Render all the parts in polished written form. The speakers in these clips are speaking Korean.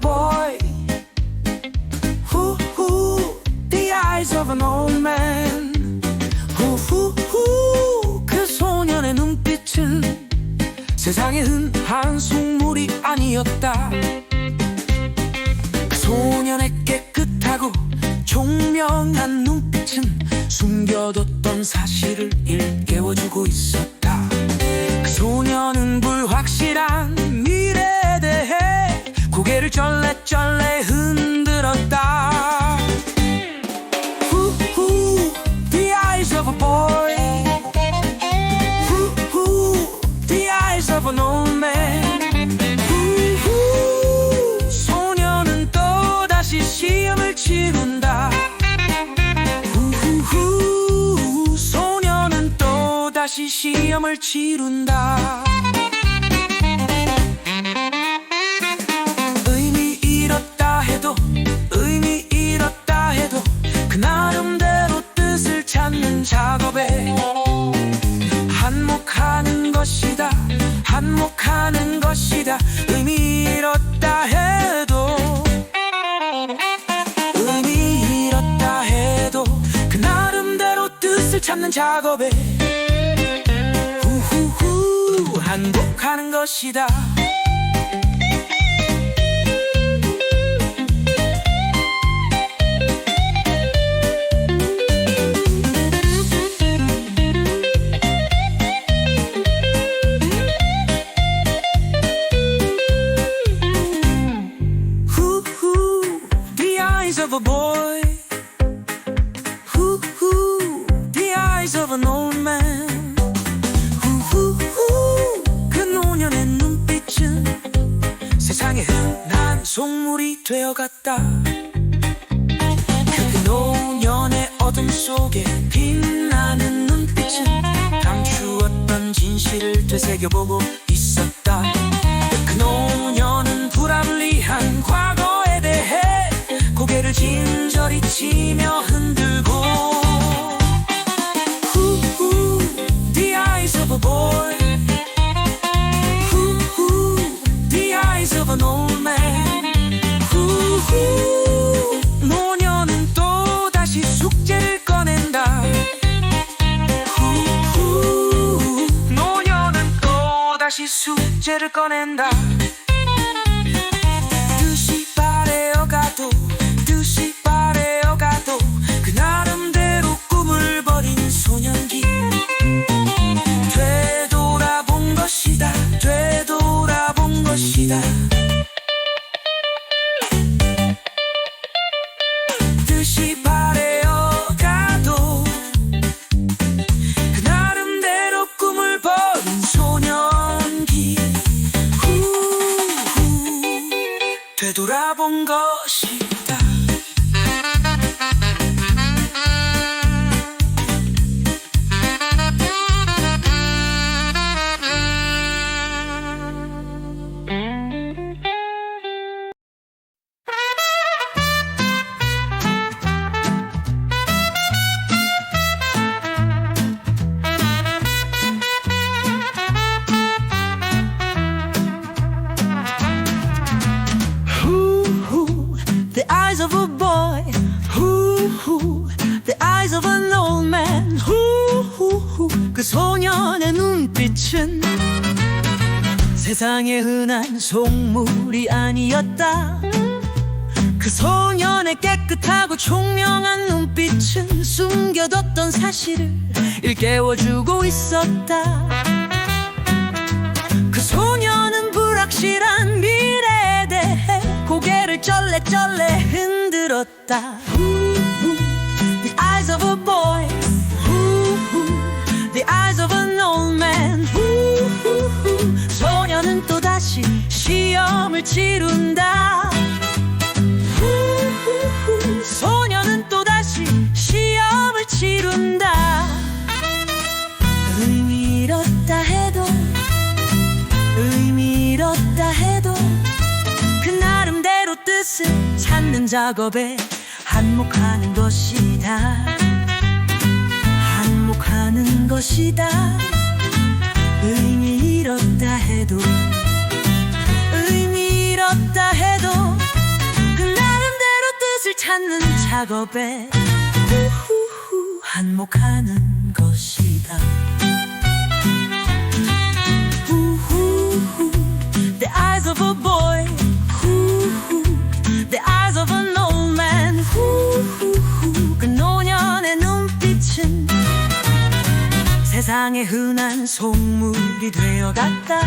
boy. The eyes of an old man. 그 소년의 눈빛은 세상에 흔한 속물이 아니었다. 그 소년의 깨끗하고 총명한 눈빛은 숨겨뒀던 사실을 일깨워주고 있었다. 그 소년은 불확실한 미래에 대해 고개를 쩔레쩔레 흔들었다. The eyes of a boy. The eyes of an old man. 소년은 또다시 시험을 치른다. 소년은 또다시 시험을 치른다. 의미 잃었다 해도 의미 잃었다 해도 그 나름대로 뜻을 찾는 작업에 한몫하는 것이다. 한몫하는 것이다. 의미 잃었다 해도 의미 잃었다 해도 그 나름대로 뜻을 찾는 작업에 한몫하는 것이다. The eyes of a boy. The eyes of an old man. 그 노년의 눈빛은 세상에 흔한 속물이 되어갔다. 그 노년의 어둠 속에 빛나는 눈빛은 감추었던 진실을 되새겨보고 있었다. 그 노년은 불합리한 과거에 대해 고개를 진저리 치며 흔들고 The eyes of a boy. The eyes of an old man. 노년은 또다시 숙제를 꺼낸다. 노년은 또다시 숙제를 꺼낸다. 뜻이 바래어가도 뜻이 바래어가도 그 나름대로 꿈을 버린 소년기. 되돌아본 것이다. 되돌아본 것이다. 뜻이 바래어가도 그 나름대로 꿈을 버린 소년기. 되돌아본 것이다. The eyes of a boy. The eyes of an old man. 그 소년의 눈빛은 세상에 흔한 속물이 아니었다. 그 소년의 깨끗하고 총명한 눈빛은 숨겨뒀던 사실을 일깨워주고 있었다. 그 소년은 불확실한 미래에 대해 고개를 쩔레쩔레 흔들었다. The eyes of a boy. The eyes of an old man. 소년은 또다시 시험을 치른다. 소년은 또다시 시험을 치른다. 의미 잃었다 해도 의미 잃었다 해도 그 나름대로 뜻을 찾는 작업에 한몫하는 것이다. 한몫하는 것이다. 의미 잃었다 해도 의미 잃었다 해도 작업에 후후후 한몫하는 것이다. 후후후 The eyes of a boy, 후후 The eyes of an old man, 후후후 그 노년의 눈빛은 세상에 흔한 속물이 되어갔다.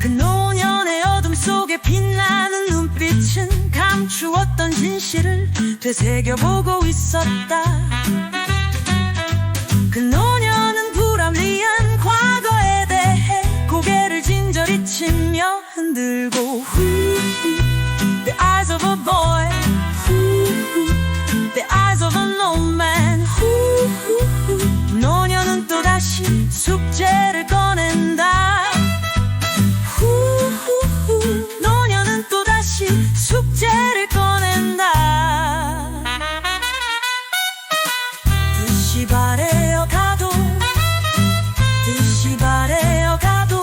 그 노년의 어둠 속에 빛나는 눈빛은 감추었던 진실을 되새겨보고 있었다. 그 노년은 불합리한 과거에 대해 고개를 진저리 치며 흔들고 The eyes of a boy, The eyes of an old man, 노년은 또다시 숙제를 꺼낸다. 노년은 또다시 숙제를 꺼낸다. 뜻이 바래어 가도 뜻이 바래어 가도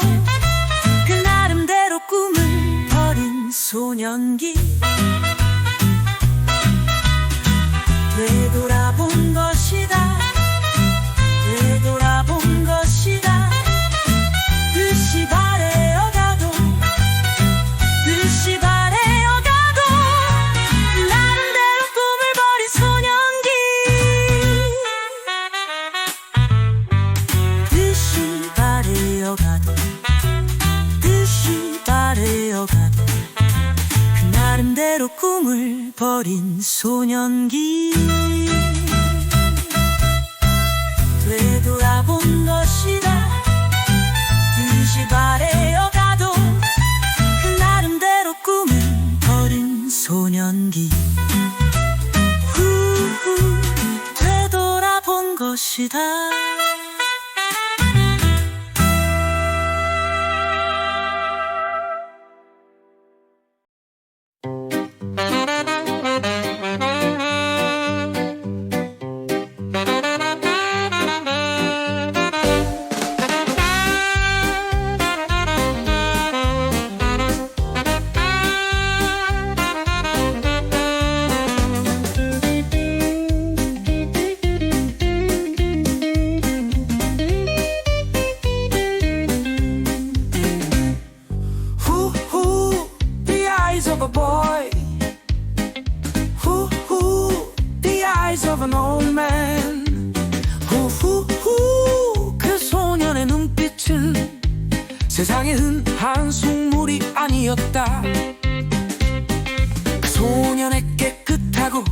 그 나름대로 꿈을 버린 소년기 되돌아본 것이다. 되돌아본 것이다. 뜻이 바래어 가도 뜻이 바래어 가도 나름대로 꿈을 버린 소년기 뜻이 바래어 가도 뜻이 바래어 가도 그 나름대로 꿈을 버린 소년기 되돌아본 것이다. 뜻이 바래어 가도 그 나름대로 꿈을 버린 소년기 후후 되돌아본 것이다. of an old man. 후후후 그 소년의 눈빛은 세상에 흔한 속물이 아니었다. 그 소년의 깨끗하고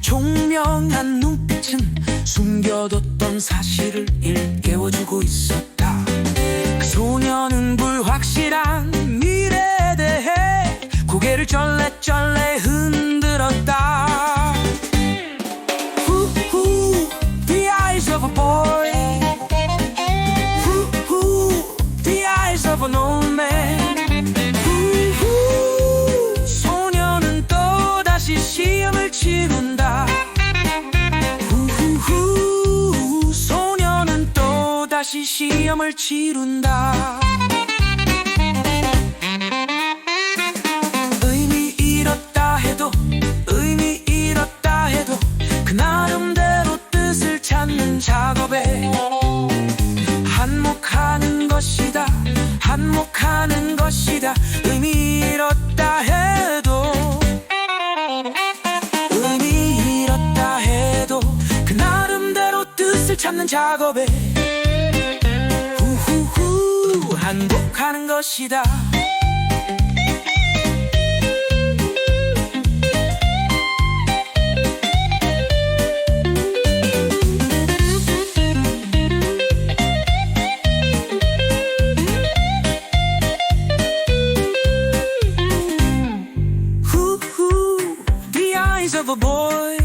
총명한 눈빛은 숨겨뒀던 사실을 일깨워주고 있었다. 그 소년은 불확실한 미래에 대해 고개를 쩔레쩔레 흔들었다. 후후 The eyes of a boy, 후후 The eyes of an old man. 후후 소년은 또다시 시험을 치른다. 후후 소년은 또다시 시험을 치른다. 의미 잃었다 해도 그 나름대로 뜻을 찾는 작업에 한몫하는 것이다. 한몫하는 것이다. 의미 잃었다 해도 의미 잃었다 해도 그 나름대로 뜻을 찾는 작업에 후후후 한몫하는 것이다. Of a boy,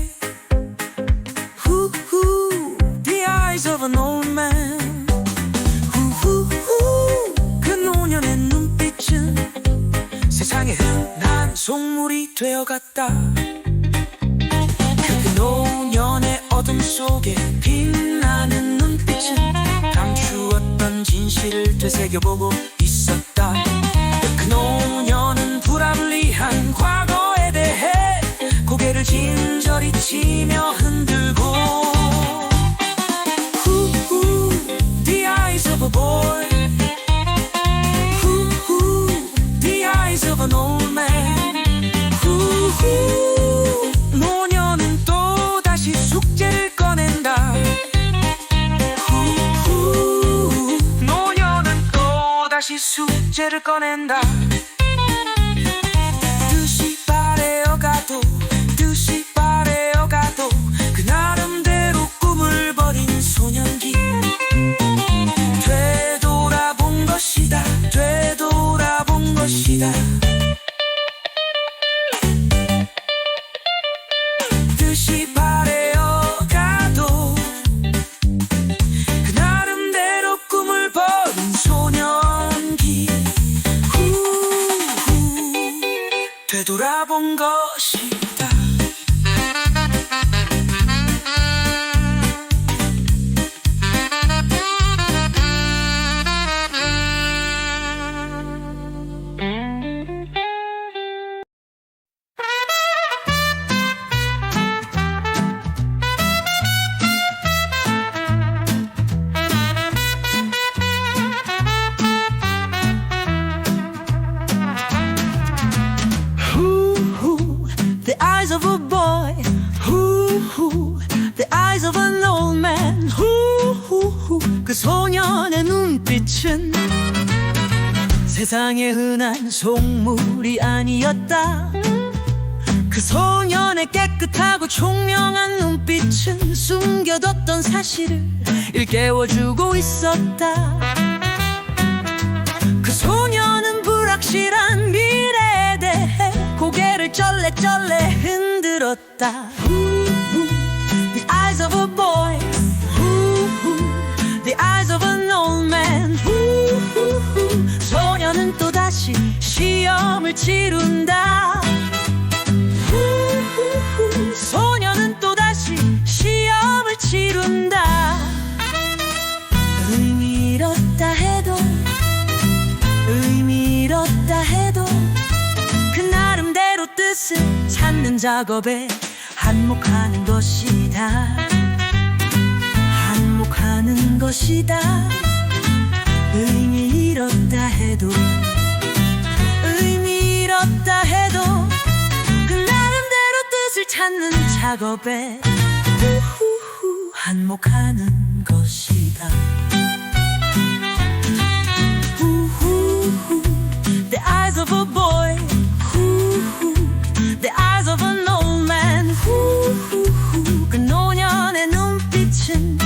hoo-hoo, the eyes of an old man. hoo-hoo, 그 노년의 눈빛은 세상에 흔한 속물이 되어갔다. 그 노년의 어둠 속에 빛나는 눈빛은 감추었던 진실을 되새겨보고 있었다. 그 노년은 불합리한 과거에 대해 고개를 진저리 꺼낸다. 뜻이 바래어가도 뜻이 바래어가도 그 나름대로 꿈을 버린 소년기. 되돌아본 것이다. 되돌아본 것이다. 뜻이 바래어가도 그 나름대로 꿈을 버린 소년기. 되돌아본 것이다. The eyes of a boy, the eyes of an old man, 그 소년의 눈빛은 세상에 흔한 속물이 아니었다. 그 소년의 깨끗하고 총명한 눈빛은 숨겨뒀던 사실을 일깨워주고 있었다. 그 소년은 불확실한 미래에 대해 고개를 쩔레쩔레 흔들었다. The eyes of a boy, the eyes of an old man. 소년은 또다시 시험을 치룬다. 소년은 또다시 시험을 치룬다. 의미 잃었다 해도 의미 잃었다 해도 그 나름대로 뜻을 찾는 작업에 한몫하는 것이다. 한몫하는 것이다. 의미 잃었다 해도 의미 잃었다 해도 그 나름대로 뜻을 찾는 작업에 한몫하는 것이다. The eyes of a boy, the eyes of an old man. 그 노년의 눈빛은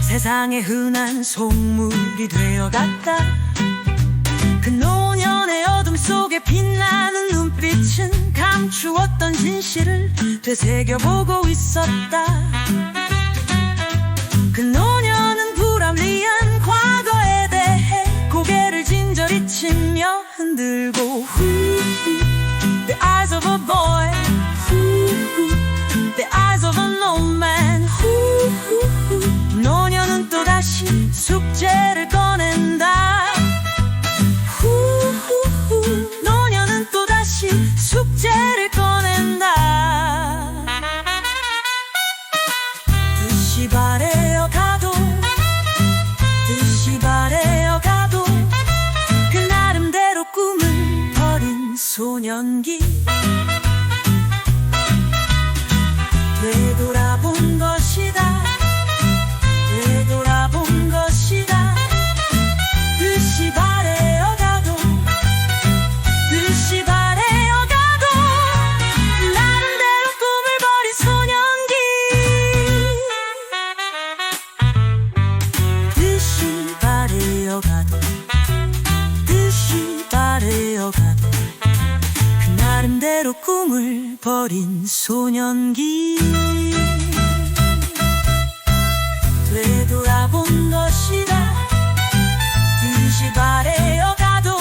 세상에 흔한 속물이 되어갔다. 그 노년의 어둠 속에 빛나는 눈빛은 감추었던 진실을 되새겨보고 있었다. 그 노년은 불합리한 과거에 대해 고개를 진저리 치며 흔들고 The eyes of a boy, the eyes of an old man. 노년은 또다시 숙제를 꺼낸다. 노년은 또다시 숙제를 꺼낸다. 뜻이 바래어가도 뜻이 바래어가도 그 나름대로 꿈을 버린 소년기. 되돌아본 것이다. 되돌아본 것이다. 뜻이 바래어가도 뜻이 바래어가도 나름대로 꿈을 버린 소년기. 뜻이 바래어가도 뜻이 바래어가도 그 나름대로 꿈을 버린 소년기. 되돌아본 것이다. 뜻이 바래어가도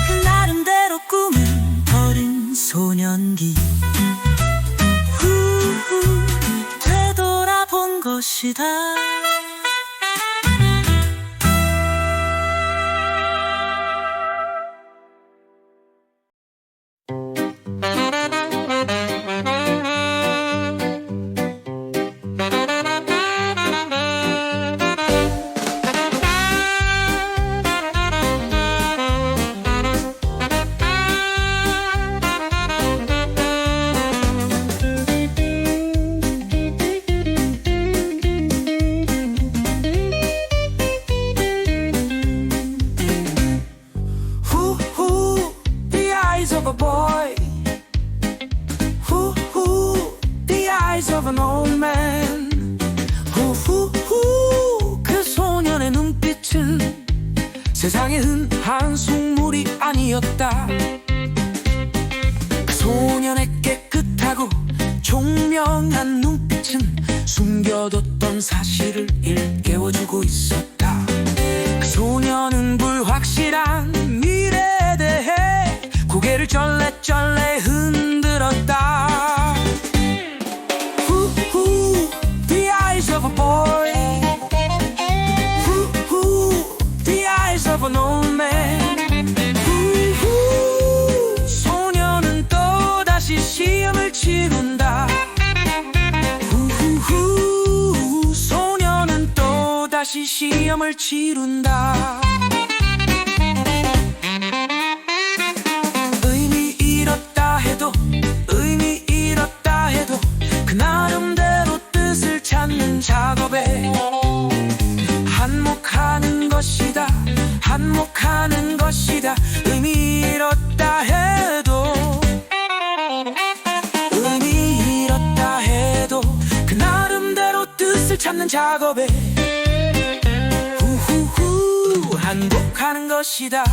그 나름대로 꿈을 버린 소년기. 되돌아본 것이다. 세상에 흔한 속물이 아니었다. 그 소년의 깨끗하고 총명한 눈빛은 숨겨뒀던 사실을 일깨워주고 있었다. 그 소년은 불확실한 미래에 대해 고개를 쩔레쩔레 흔들었다. 후후, the eyes of a boy. 후후, the eyes of an old man. 후후, 소년은 또다시 시험을 치른다. 후후, 소년은 또다시 시험을 치른다. 의미 잃었다 해도 의미 잃었다 해도 그 나름대로 뜻을 찾는 작업에 한몫하는 것이다. 한몫하는 것이다. 의미 잃었다 해도 의미 잃었다 해도 그 나름대로 뜻을 찾는 작업에 후후후 한몫하는 것이다.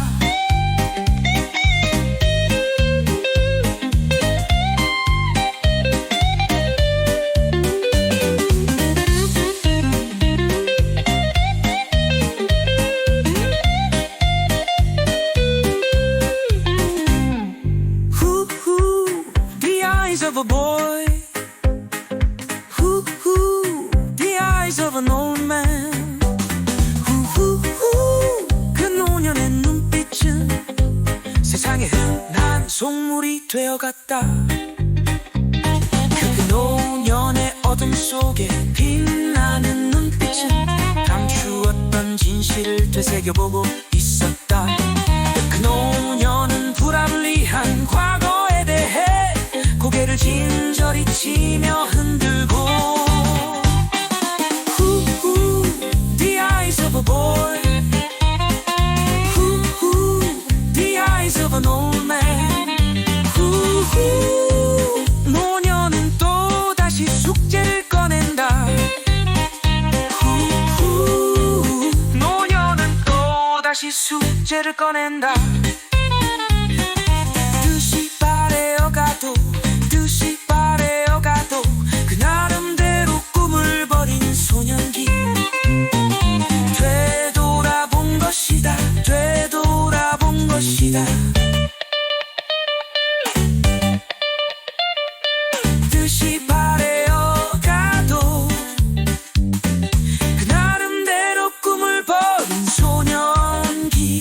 Of a boy, hoo-hoo, the eyes of an old man. hoo-hoo, 그 노년의 눈빛은 세상에 흔한 속물이 되어갔다. 그 노년의 어둠 속에 빛나는 눈빛은 감추었던 진실을 되새겨보고 있었다. 그 노년은 불합리한 과거에 대해 고개를 진저리 치며 흔들고 후후, the eyes of a boy. 후후, the eyes of an old man. 후후, 노년은 또다시 숙제를 꺼낸다. 후후, 노년은 또다시 숙제를 꺼낸다. 뜻이 바래어가도 뜻이 바래어가도 그 나름대로 꿈을 버린 소년기 되돌아본 것이다. 되돌아본 것이다. 뜻이 바래어가도 그 나름대로 꿈을 버린 소년기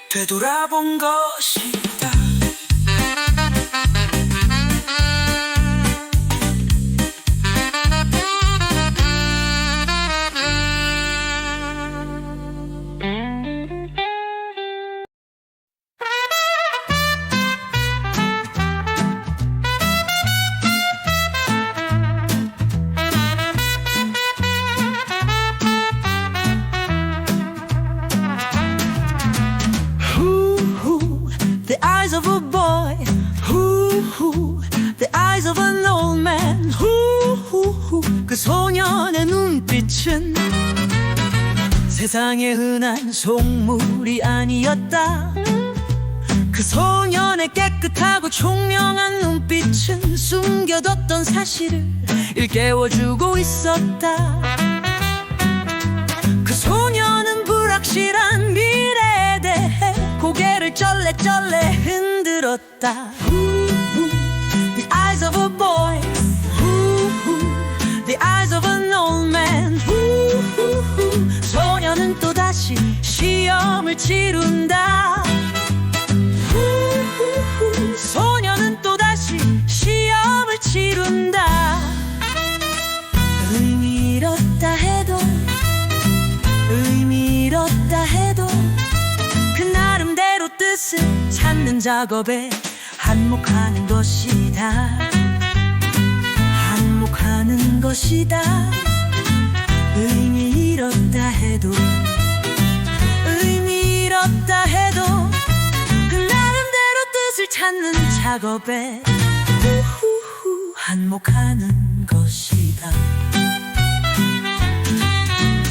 되돌아본 것이다. The eyes of a boy, hoo-hoo, the eyes of an old man, hoo-hoo, 그 소년의 눈빛은 세상에 흔한 속물이 아니었다. 그 소년의 깨끗하고 총명한 눈빛은 숨겨뒀던 사실을 일깨워주고 있었다. 그 소년은 불확실한 미래에 대해 고개를 쩔레쩔레 흔들었다. The eyes of a boy, the eyes of an old man. 소년은 또다시 시험을 치른다. 소년은 또다시 시험을 치른다. 의미 잃었다 해도 의미 잃었다 해도 그 나름대로 뜻을 찾는 작업에 한몫하는 것이다. 한몫하는 것이다. 의미 잃었다 해도 의미 잃었다 해도 그 나름대로 뜻을 찾는 작업에 후후후 한몫하는 것이다.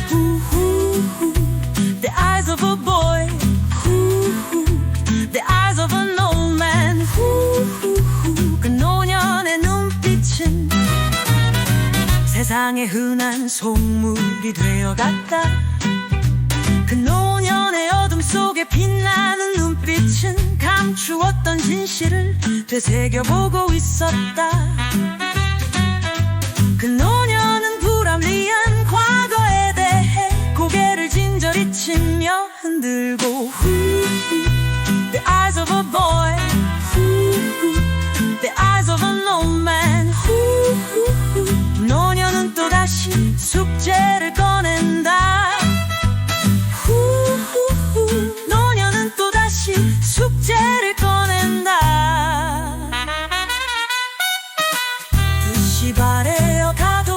후후 세상에 흔한 속물이 되어갔다. 그 노년의 어둠 속에 빛나는 눈빛은 감추었던 진실을 되새겨보고 있었다. 그 노년은 불합리한 과거에 대해 고개를 진저리 치며 흔들고 The eyes of a boy, The eyes of an old man. 노년은 또다시 숙제를 꺼낸다. 노년은 또다시 숙제를 꺼낸다. 뜻이 바래어 가도,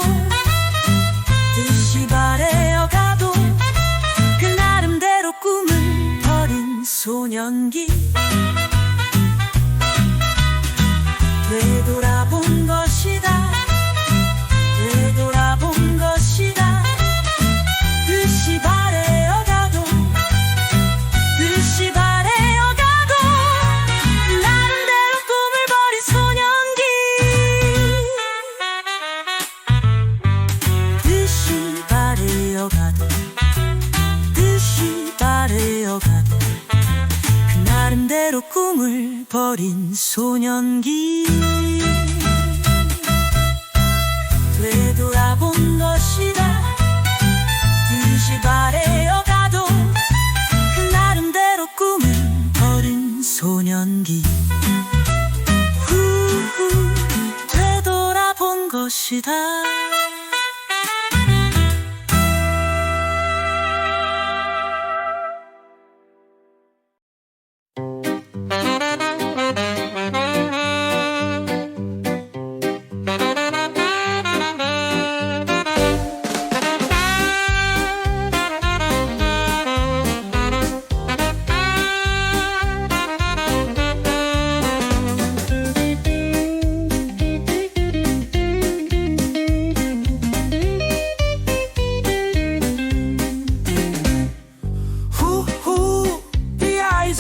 뜻이 바래어 가도 그 나름대로 꿈을 버린 소년기. 되돌아본 것이다, 되돌아본 것이다. 뜻이 바래어 가도, 뜻이 바래어 가도 나름대로 꿈을 버린 소년기. 뜻이 바래어 가도, 뜻이 바래어 가도 그 나름대로 꿈을 버린 소년기. 되돌아본 것이다, 뜻이 바래어 가도 그 나름대로 꿈을 버린 소년기. 되돌아본 것이다.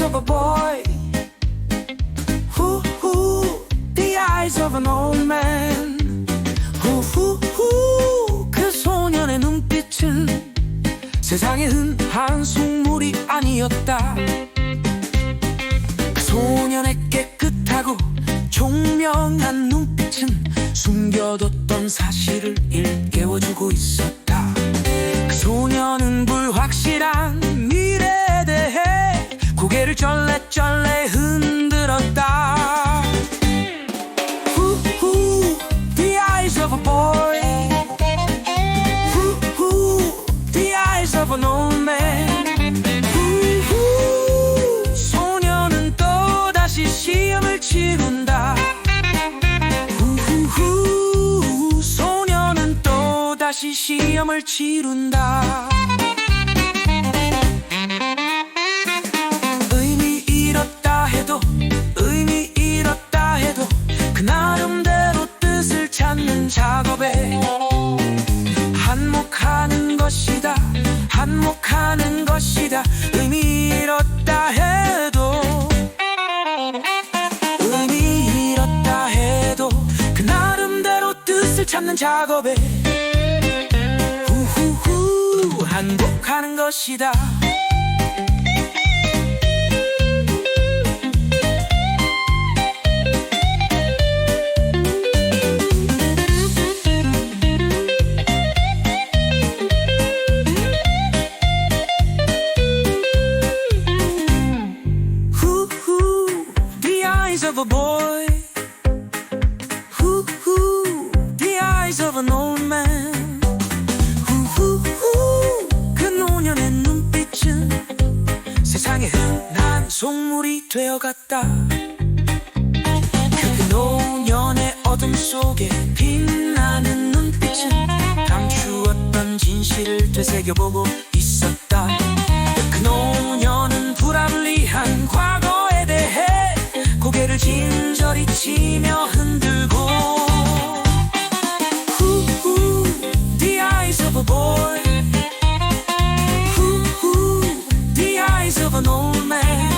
Of a boy, the eyes of an old man. 그 소년의 눈빛은 세상에 흔한 속물이 아니었다. 그 소년의 깨끗하고 총명한 눈빛은 숨겨뒀던 사실을 일깨워주고 있었다. 그 소년은 불확실한 미래에 대해 고개를 쩔레쩔레 흔들었다. The eyes of a boy, the eyes of an old man. 소년은 또다시 시험을 치른다. 소년은 또다시 시험을 치른다. 의미 잃었다 해도 그 나름대로 뜻을 찾는 작업에 한몫하는 것이다, 한몫하는 것이다. 의미 잃었다 해도, 의미 잃었다 해도 그 나름대로 뜻을 찾는 작업에 한몫하는 것이다. Of a boy, the eyes of an old man. 그 노년의 눈빛은 세상에 흔한 속물이 되어갔다. 그 노년의 어둠 속에 빛나는 눈빛은 감추었던 진실을 되새겨보고 있었다. 그 노년은 불합리한 과거에 대해 고개를 진저리 치며 흔들고 The eyes of a boy, The eyes of an old man.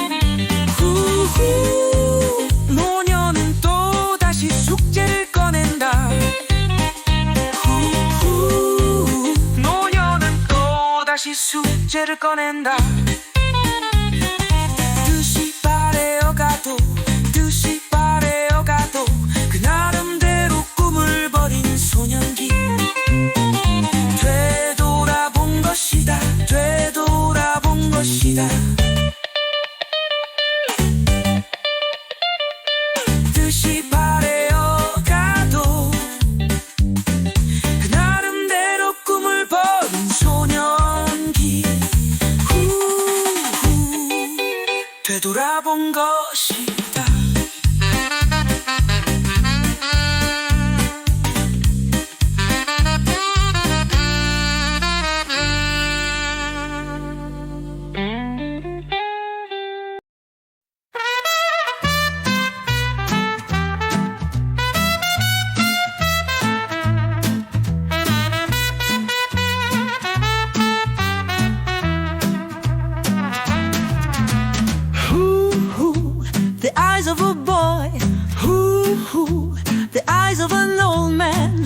노년은 또다시 숙제를 꺼낸다. 숙제를 꺼낸다. 뜻이 바래어가도 뜻이 바래어가도 그 나름대로 꿈을 버린 소년기. 되돌아본 것이다. 되돌아본 것이다. 뜻이 바래어가도 그 나름대로 꿈을 버린 소년기. 되돌아본 것이다. The eyes of a boy, the eyes of an old man,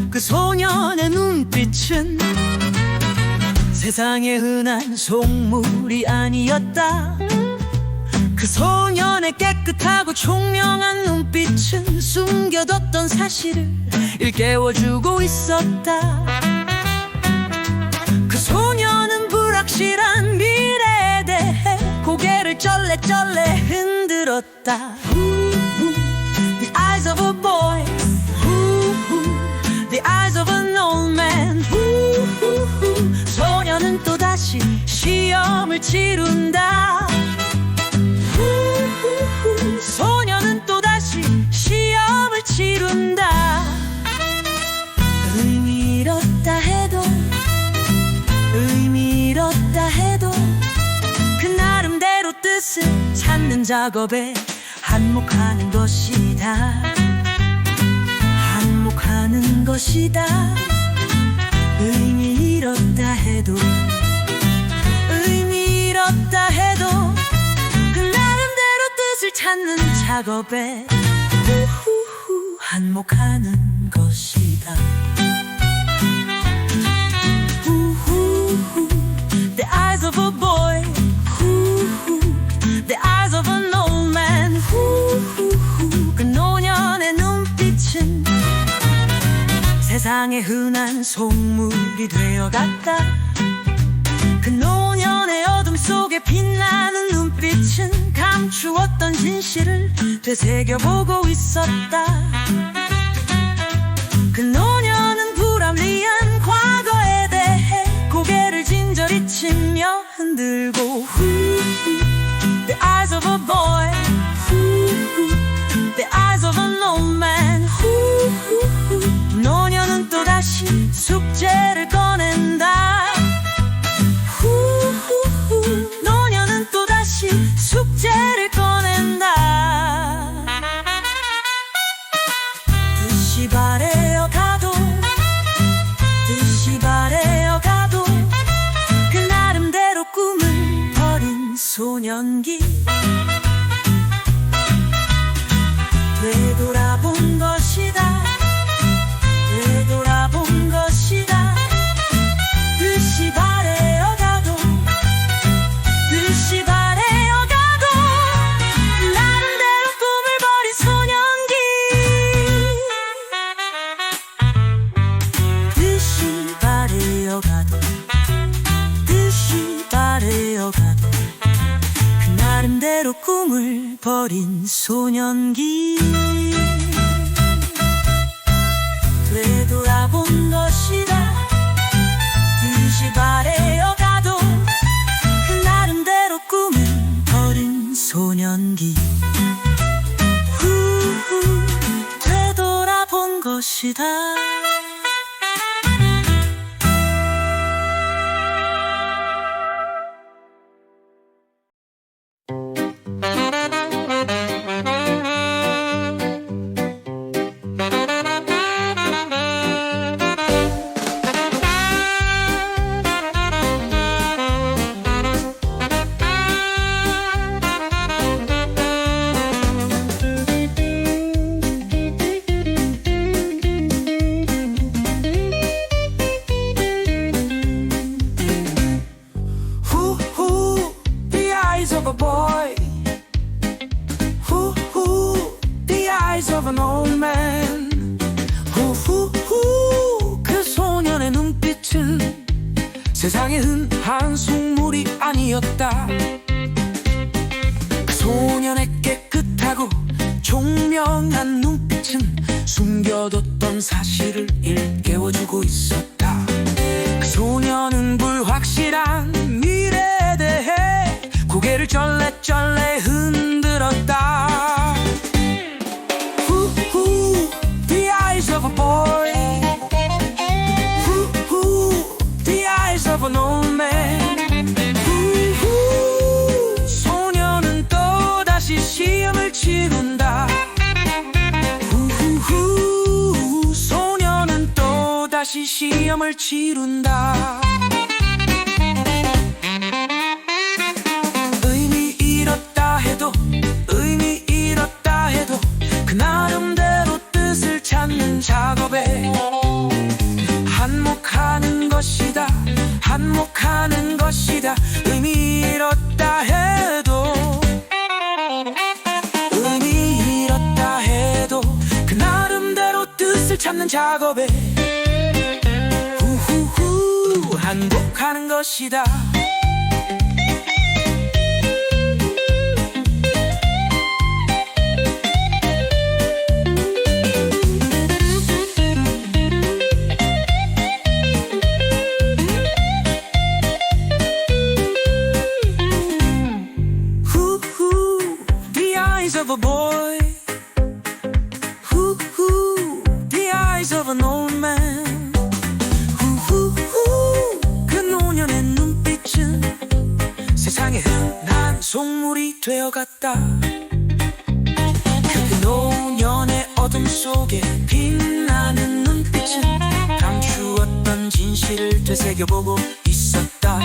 그 소년의 눈빛은 세상에 흔한 속물이 아니었다. 그 소년의 깨끗하고 총명한 눈빛은 숨겨뒀던 사실을 일깨워주고 있었다. 그 소년은 불확실한 미래에 대해 고개를 쩔레쩔레 흔들었다. The eyes of a boy, the eyes of an old man. 소년은 또다시 시험을 치룬다. 소년은 또다시 시험을 치룬다. 의미 잃었다 해도 의미 잃었다 해도 그 나름대로 뜻을 찾는 작업에 한몫하는 것이다. 한몫하는 것이다. 의미 잃었다 해도 의미 잃었다 해도 그 나름대로 뜻을 찾는 작업에 한몫하는 것이다. The eyes of a boy, the eyes of an old man. 그 노년의 눈빛은 세상에 흔한 속물이 되어갔다. 그 노년의 어둠 속에 빛나는 눈빛은 감추었던 진실을 되새겨보고 있었다. 그 노년은 불합리한 과거에 대해 고개를 진저리 치며 흔들고 The eyes of a boy, the eyes of an old man. 노년은 또다시 숙제를 꺼낸다. 노년은 또다시 숙제를 꺼낸다. 뜻이 바래어가도 뜻이 바래어가도 그 나름대로 꿈을 버린 소년기. 되돌아본 것이다. 되돌아본 것이다. 뜻이 바래어가도 뜻이 바래어가도 나름대로 꿈을 버린 소년기. 뜻이 바래어가도 뜻이 바래어가도 그 나름대로 꿈을 버린 소년기. 되돌아본 것이다. 뜻이 바래어가도 그 나름대로 꿈을 버린 소년기. 되돌아본 것이다. of an old man. 후후후 그 소년의 눈빛은 세상에 흔한 속물이 아니었다. 그 소년의 깨끗하고 총명한 눈빛은 숨겨뒀던 사실을 일깨워주고 있었다. 그 소년은 불확실한 미래에 대해 고개를 쩔레쩔레 흔들었다. 후후 The eyes of a boy. 후후 The eyes of an old man. 후후 소년은 또다시 시험을 치른다. 후후 소년은 또다시 시험을 치른다. 의미 잃었다 해도 의미 잃었다 해도 그 나름대로 뜻을 찾는 작업에 한몫하는 것이다. 한몫하는 것이다. 의미 잃었다 해도 의미 잃었다 해도 그 나름대로 뜻을 찾는 작업에 후후후 한몫하는 것이다. Of a boy, hoo-hoo, the eyes of an old man. hoo-hoo, 그 노년의 눈빛은 세상에 흔한 속물이 되어갔다. 그 노년의 어둠 속에 빛나는 눈빛은 감추었던 진실을 되새겨보고 있었다.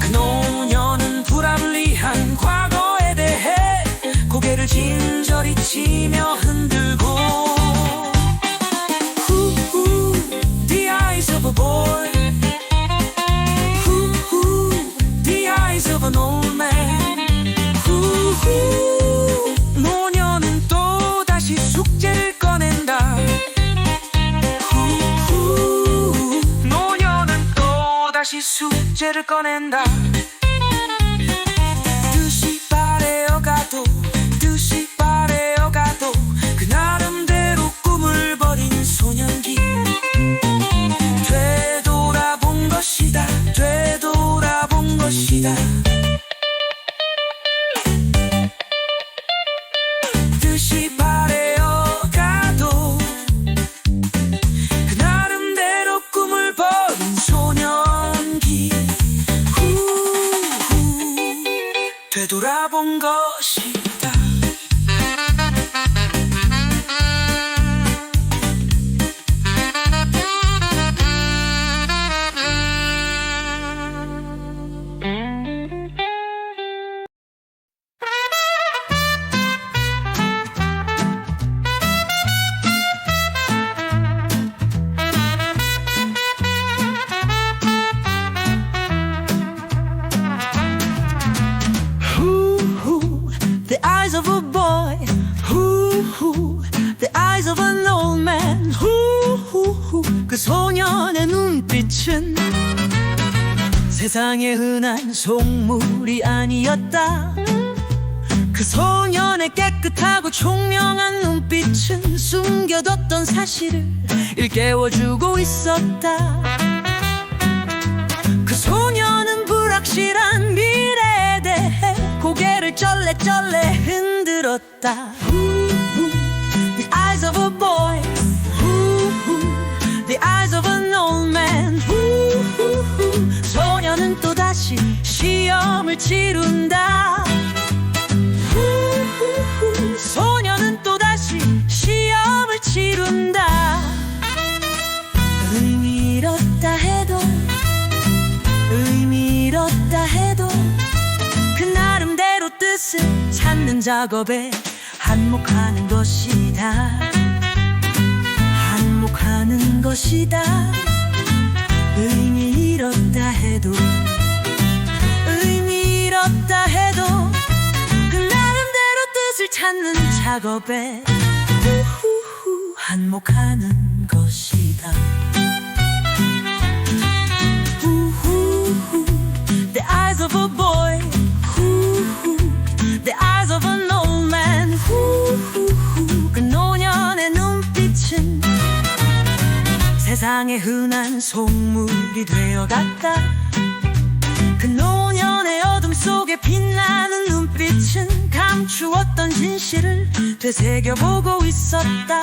그 노년은 불합리한 과거에 대해 고개를 진저리 치며 흔들고 후후 The eyes of a boy. 후후 The eyes of an old man. 후후 노년은 또다시 숙제를 꺼낸다. 후후 노년은 또다시 숙제를 꺼낸다. 뜻이 바래어가도 뜻이 바래어가도 그 나름대로 꿈을 버린 소년기 되돌아본 것이다. 되돌아본 것이다. 뜻이 바래어가도 그 나름대로 꿈을 버린 소년기 되돌아본 것이다. The eyes of a boy, hoo-hoo, the eyes of an old man, hoo-hoo, 그 소년의 눈빛은 세상에 흔한 속물이 아니었다. 그 소년의 깨끗하고 총명한 눈빛은 숨겨뒀던 사실을 일깨워주고 있었다. 그 소년은 불확실한 미래에 대해 고개를 쩔레쩔레 흔들었다. The eyes of a boy, the eyes of an old man. 소년은 또다시 시험을 치른다. 소년은 또다시 시험을 치른다. 의미 잃었다 해도 의미 잃었다 해도 그 나름대로 뜻을 찾는 작업에 한몫하는 것이다. 한몫하는 것이다. 의미 잃었다 해도 의미 잃었다 해도 그 나름대로 뜻을 찾는 작업에 후후후 한몫하는 것이다. 후후후 The eyes of a boy. 후후 The eyes of an old man. 후후후 그 노년의 눈빛은 세상에 흔한 속물이 되어갔다. 그 노년의 어둠 속에 빛나는 눈빛은 감추었던 진실을 되새겨보고 있었다.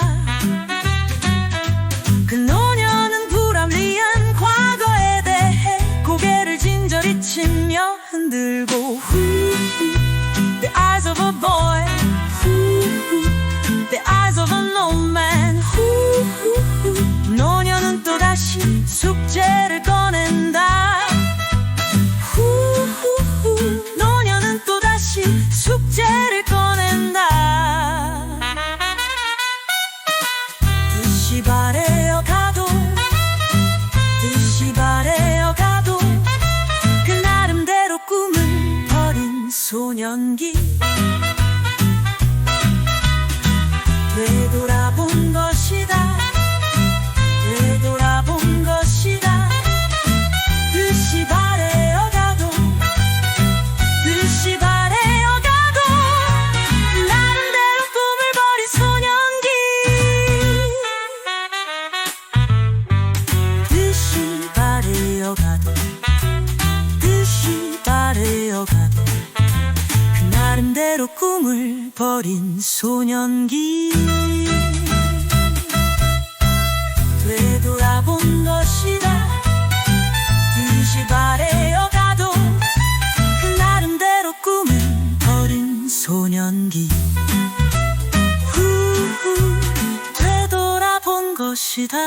그 노년은 불합리한 과거에 대해 고개를 진저리 치며 흔들고 The eyes of a boy. The eyes of an old man. 노년은 또다시 숙제를 꺼낸다. 노년은 또다시 숙제를 꺼낸다. 뜻이 바래어 가도 뜻이 바래어 가도 그 나름대로 꿈을 버린 소년기. 되돌아본 것이다. 되돌아본 것이다. 뜻이 바래어 가도 뜻이 바래어 가도 나름대로 꿈을 버린 소년기. 뜻이 바래어 가도 뜻이 바래어 가도 그 나름대로 꿈을 버린 소년기. 되돌아본 것이다. 뜻이 바래어 가도 그 나름대로 꿈을 버린 소년기. 후후 되돌아본 것이다.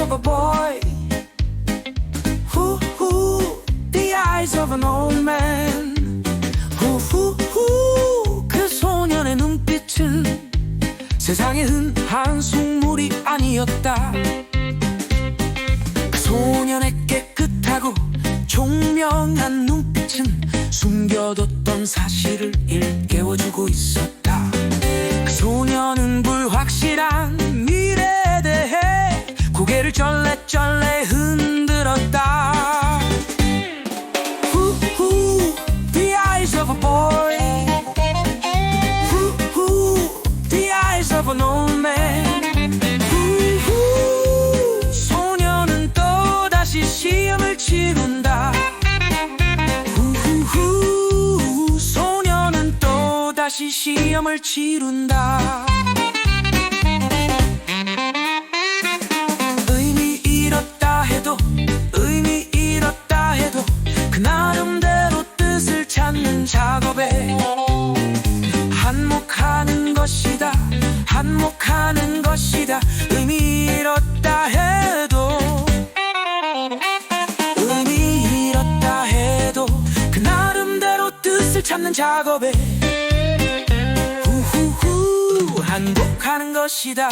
Of a boy, the eyes of an old man. 그 소년의 눈빛은 세상에 흔한 속물이 아니었다. 그 소년의 깨끗하고 총명한 눈빛은 숨겨뒀던 사실을 일깨워주고 있었다. 그 소년은 불확실한 미래에 대해 고개를 쩔레쩔레 흔들었다. The eyes of a boy. The eyes of an old man. 소년은 또다시 시험을 치른다. 소년은 또다시 시험을 치른다. 의미 잃었다 해도 그 나름대로 뜻을 찾는 작업에 한몫하는 것이다. 한몫하는 것이다. 의미 잃었다 해도 의미 잃었다 해도 그 나름대로 뜻을 찾는 작업에 후후후 한몫하는 것이다.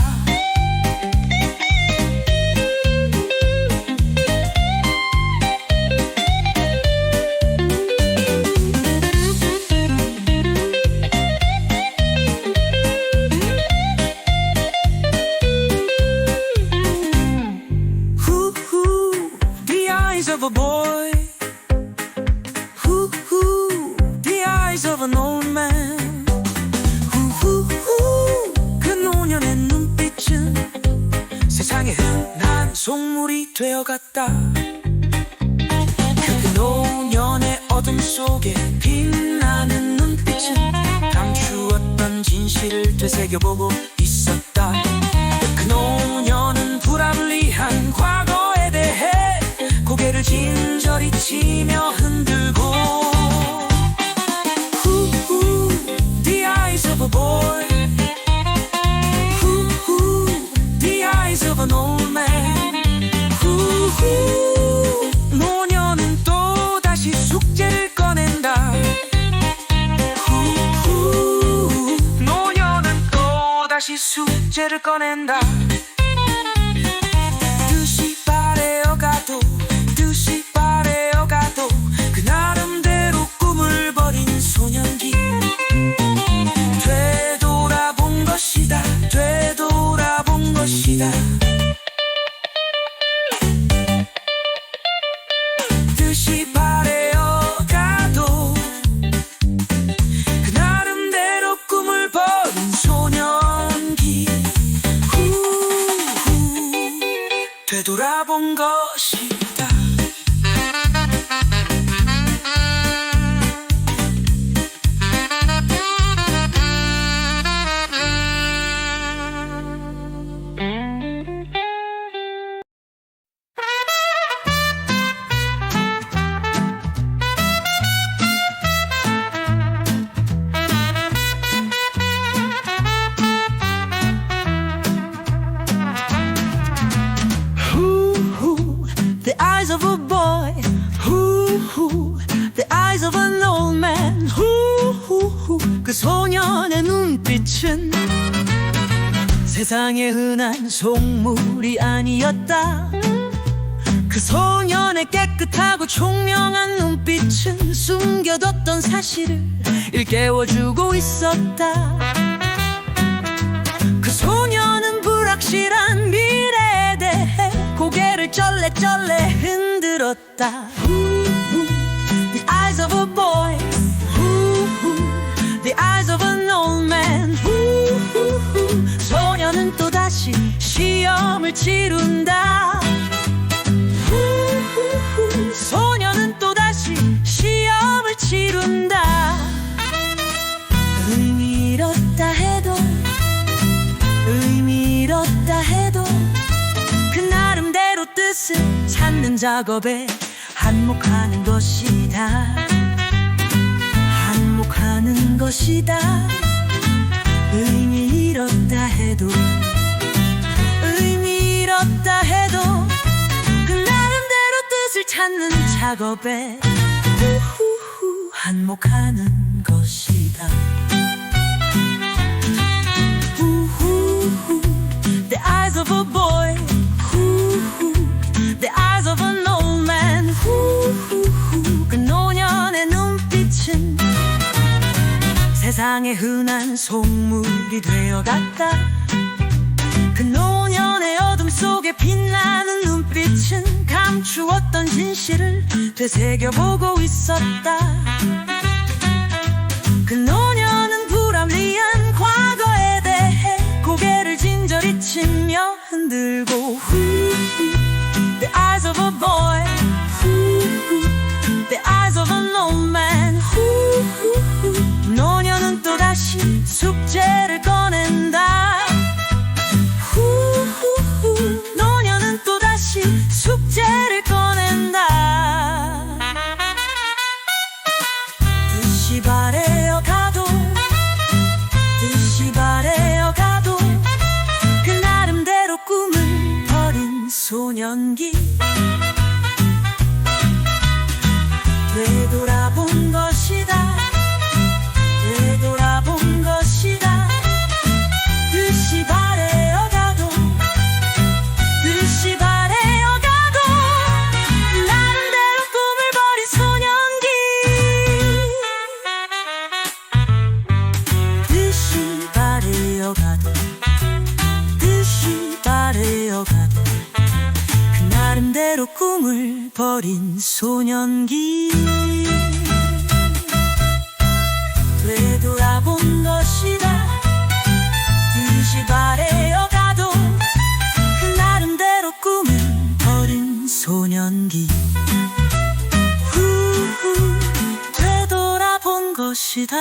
Of a boy, the eyes of an old man. 그 노년의 눈빛은 세상에 흔한 속물이 되어갔다. 그 노년의 어둠 속에 빛나는 눈빛은 감추었던 진실을 되새겨보고 있었다. 그 노년은 불합리한 과거에 대해 고개를 진저리 치며 흔들 숙제를 꺼낸다. 뜻이 바래어가도 뜻이 바래어가도 그 나름대로 꿈을 버린 소년기. 되돌아본 것이다. 되돌아본 것이다. 뜻이 바래어가도 그 나름대로 꿈을 버린 소년기. 되돌아본 것이다. The eyes of a boy, the eyes of an old man, 그 소년의 눈빛은 세상에 흔한 속물이 아니었다. 그 소년의 깨끗하고 총명한 눈빛은 숨겨뒀던 사실을 일깨워주고 있었다. 그 소년은 불확실한 미래에 대해 고개를 쩔레쩔레 흔들었다. The eyes of a boy, the eyes of an old man. 소년은 또다시 시험을 치룬다. 소년은 또다시 시험을 치룬다. 의미 잃었다 해도 의미 잃었다 해도 그 나름대로 뜻을 찾는 작업에 한몫하는 것이다. 한몫하는 것이다. 의미 잃었다 해도 의미 잃었다 해도 그 나름대로 뜻을 찾는 작업에 한몫하는 것이다. The eyes of a boy, the eyes of an old man. 그 노년의 눈빛은 세상에 흔한 속물이 되어갔다. 그 노년의 어둠 속에 빛나는 눈빛은 감추었던 진실을 되새겨보고 있었다. 그 노년은 불합리한 과거에 대해 고개를 진저리 치며 흔들고 The eyes of a boy, the eyes of an old man. 노년은 또다시 숙제를 꺼낸다. 노년은 또다시 숙제를 꺼낸다. 뜻이 바래어가도 뜻이 바래어가도 그 나름대로 꿈을 버린 소년기. 되돌아본 것이다. 되돌아본 것이다. 뜻이 바래어가도 뜻이 바래어가도 나름대로 꿈을 버린 소년기. 뜻이 바래어가도 뜻이 바래어가도 그 나름대로 꿈을 버린 소년기. 되돌아본 것이다. 뜻이 바래어가도 그 나름대로 꿈을 버린 소년기. 되돌아본 것이다.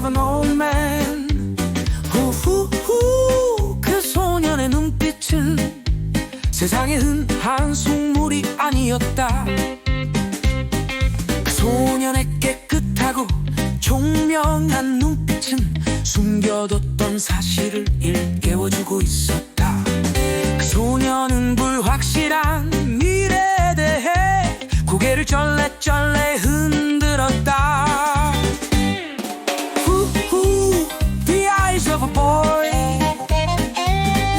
of an old man. 후후후 그 소년의 눈빛은 세상에 흔한 속물이 아니었다. 그 소년의 깨끗하고 총명한 눈빛은 숨겨뒀던 사실을 일깨워주고 있었다. 그 소년은 불확실한 미래에 대해 고개를 쩔레쩔레 흔들었다. 후후 The eyes of a boy.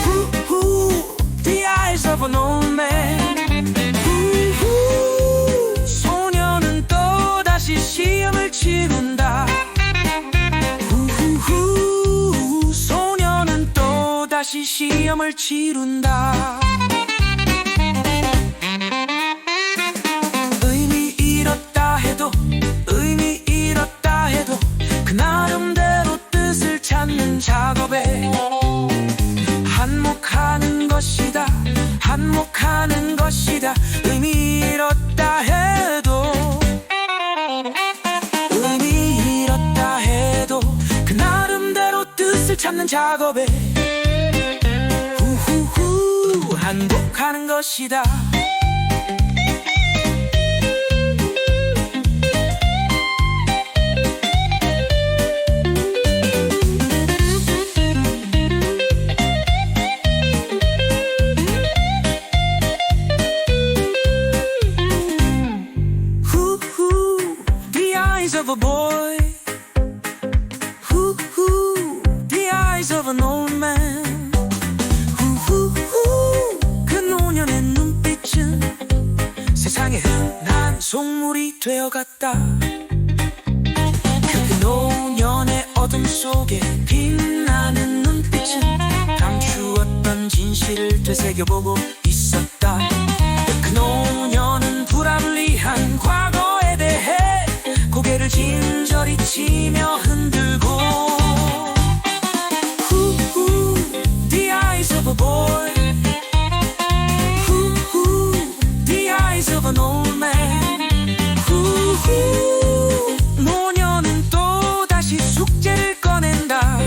후후 The eyes of an old man. 후후 소년은 또다시 시험을 치른다. 후후 소년은 또다시 시험을 치른다. 의미 잃었다 해도 의미 잃었다 해도 그 나름대로 뜻을 찾는 작업에 한몫하는 것이다. 한몫하는 것이다. 의미 잃었다 해도 의미 잃었다 해도 그 나름대로 뜻을 찾는 작업에 후후후 한몫하는 것이다. Of a boy. Hoo-hoo, the eyes of an old man. Hoo-hoo-hoo, 그 노년의 눈빛은 세상에 흔한 속물이 되어갔다. 그 노년의 어둠 속에 빛나는 눈빛은 감추었던 진실을 되새겨보고 있었다. 그 노년은 불합리한 과거에 대해 고개를 진저리 치며 흔들고 후후 The eyes of a boy. 후후 The eyes of an old man. 후후 노년은 또다시 숙제를 꺼낸다.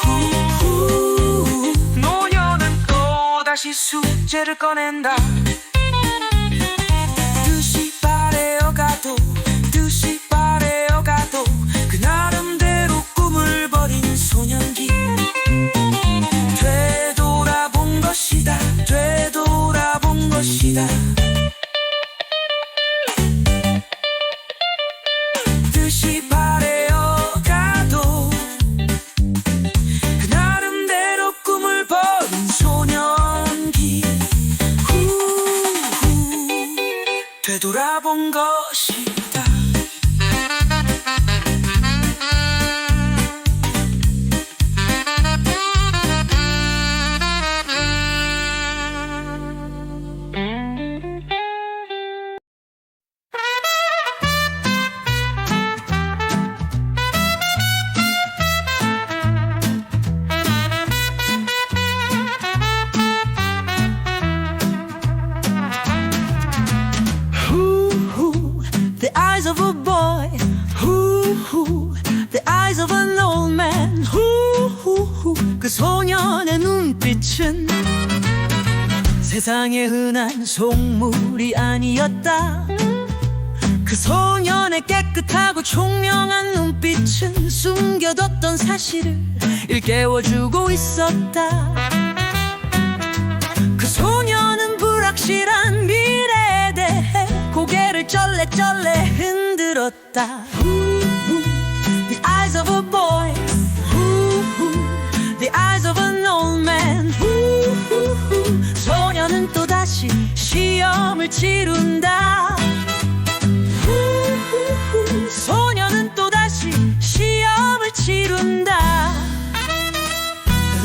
후후 노년은 또다시 숙제를 꺼낸다. 뜻이 바래어가도 뜻이 바래어가도 그 나름대로 꿈을 버린 소년기 되돌아본 것이다. 되돌아본 것이다. 뜻이 바래어가도 그 나름대로 꿈을 버린 소년기 되돌아본 것이다. The eyes of a boy. Hoo-hoo, the eyes of an old man. Hoo-hoo, 그 소년의 눈빛은 세상에 흔한 속물이 아니었다. 그 소년의 깨끗하고 총명한 눈빛은 숨겨뒀던 사실을 일깨워주고 있었다. 그 소년은 불확실한 미래에 대해 고개를 쩔레쩔레 흔들었다. The eyes of a boy. The eyes of an old man. 소년은 또다시 시험을 치른다. 소년은 또다시 시험을 치른다.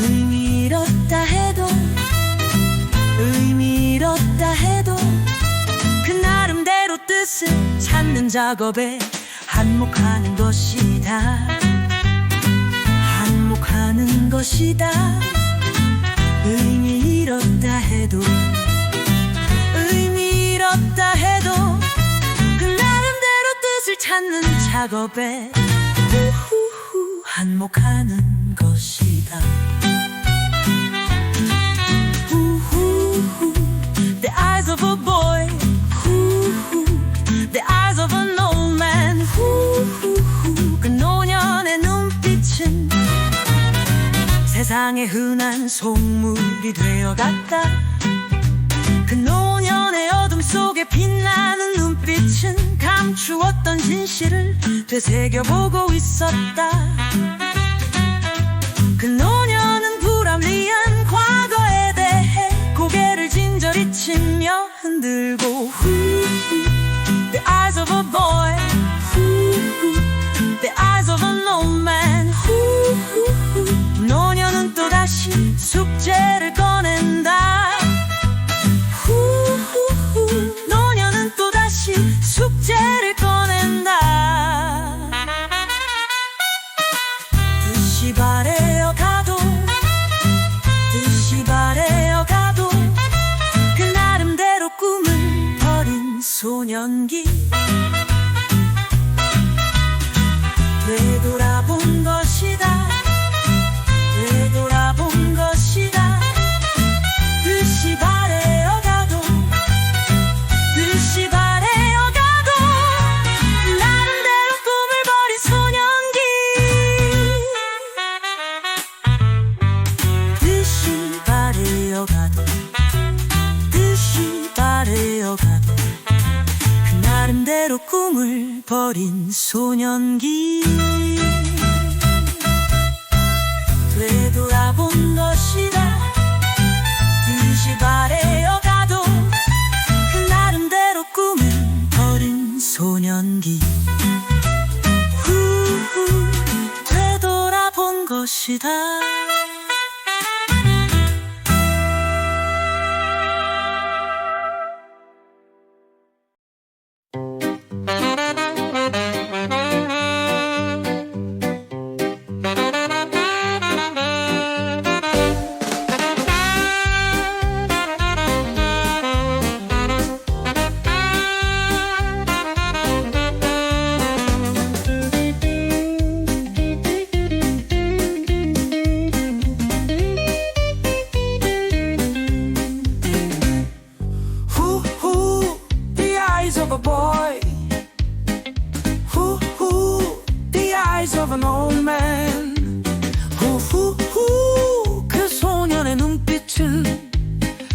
의미 잃었다 해도 의미 잃었다 해도 그 나름대로 뜻을 찾는 작업에 한몫하는 것이다. 한몫하는 것이다. 의미 잃었다 해도 의미 잃었다 해도 그 나름대로 뜻을 찾는 작업에 후후후 한몫하는 것이다. 후후후 The eyes of a boy. 후후 The eyes of an old man. 후후후 그 노년의 눈빛은 세상에 흔한 속물이 되어갔다. 그 노년의 어둠 속에 빛나는 눈빛은 감추었던 진실을 되새겨보고 있었다. 그 노년은 불합리한 과거에 대해 고개를 진저리 치며 흔들고 The eyes of a boy. The eyes of an old man. 노년은 또다시 숙제를 꺼낸다. 노년은 또다시 숙제를 꺼낸다. 뜻이 바래어 가도 뜻이 바래어 가도 그 나름대로 꿈을 버린 소년기. 되돌아본 것이다. 되돌아본 것이다. 뜻이 바래어 가도 뜻이 바래어 가도 나름대로 꿈을 버린 소년기. 뜻이 바래어 가도 뜻이 바래어 가도 그 나름대로 꿈을 버린 소년기. 되돌아본 것이다. 뜻이 바래어 가도 그 나름대로 꿈을 버린 소년기. 후후 되돌아본 것이다. Of a boy, the eyes of an old man. 그 소년의 눈빛은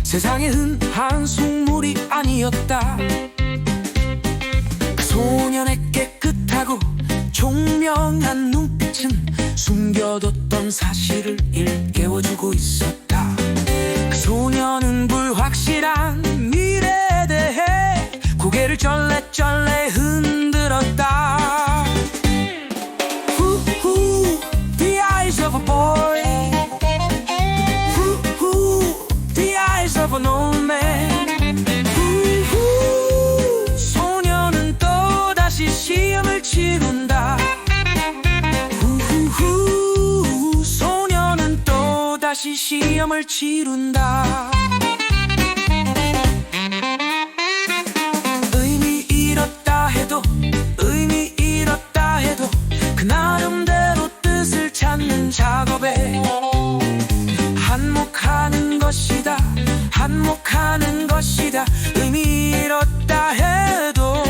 세상에 흔한 속물이 아니었다. 그 소년의 깨끗하고 총명한 눈빛은 숨겨뒀던 사실을 일깨워주고 있었다. 그 소년은 불확실한 미래에 대해 고개를 쩔레쩔레 흔들었다. The eyes of a boy. The eyes of an old man. 소년은 또다시 시험을 치른다. 소년은 또다시 시험을 치른다. 의미 잃었다 해도 그 나름대로 뜻을 찾는 작업에 한몫하는 것이다. 한몫하는 것이다. 의미 잃었다 해도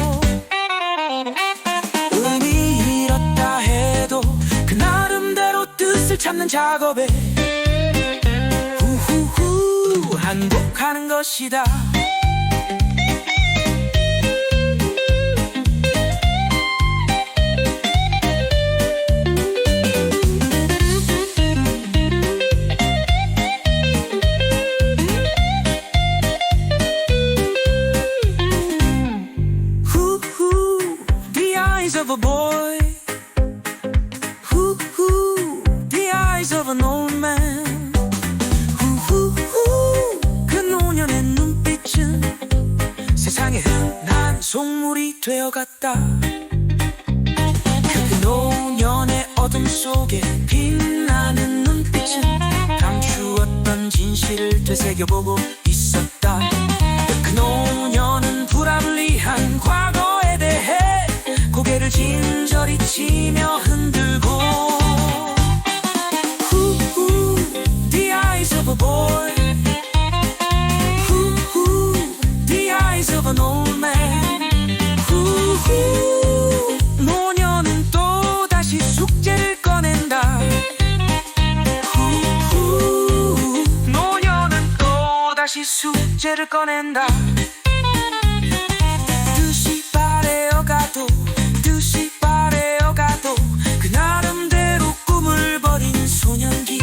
의미 잃었다 해도 그 나름대로 뜻을 찾는 작업에 후후후 한몫하는 것이다. Of a boy, the eyes of an old man. 그 노년의 눈빛은 세상에 흔한 속물이 되어갔다. 그 노년의 어둠 속에 빛나는 눈빛은 감추었던 진실을 되새겨보고 있었다. 그 노년은 불합리한 과거에 대해 고개를 진저리 치며 흔들 숙제를 꺼낸다. 뜻이 바래어가도 뜻이 바래어가도 그 나름대로 꿈을 버린 소년기.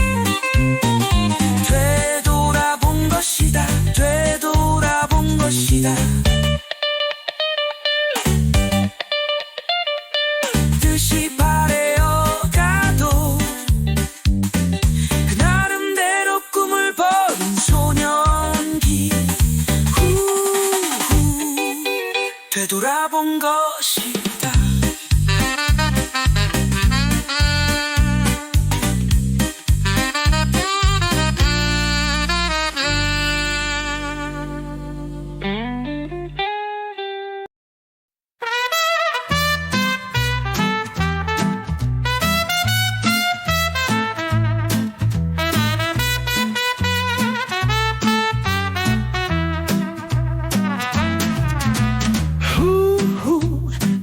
되돌아본 것이다. 되돌아본 것이다. 뜻이 바래어가도 그 나름대로 꿈을 버린 소년기. 되돌아본 것이다.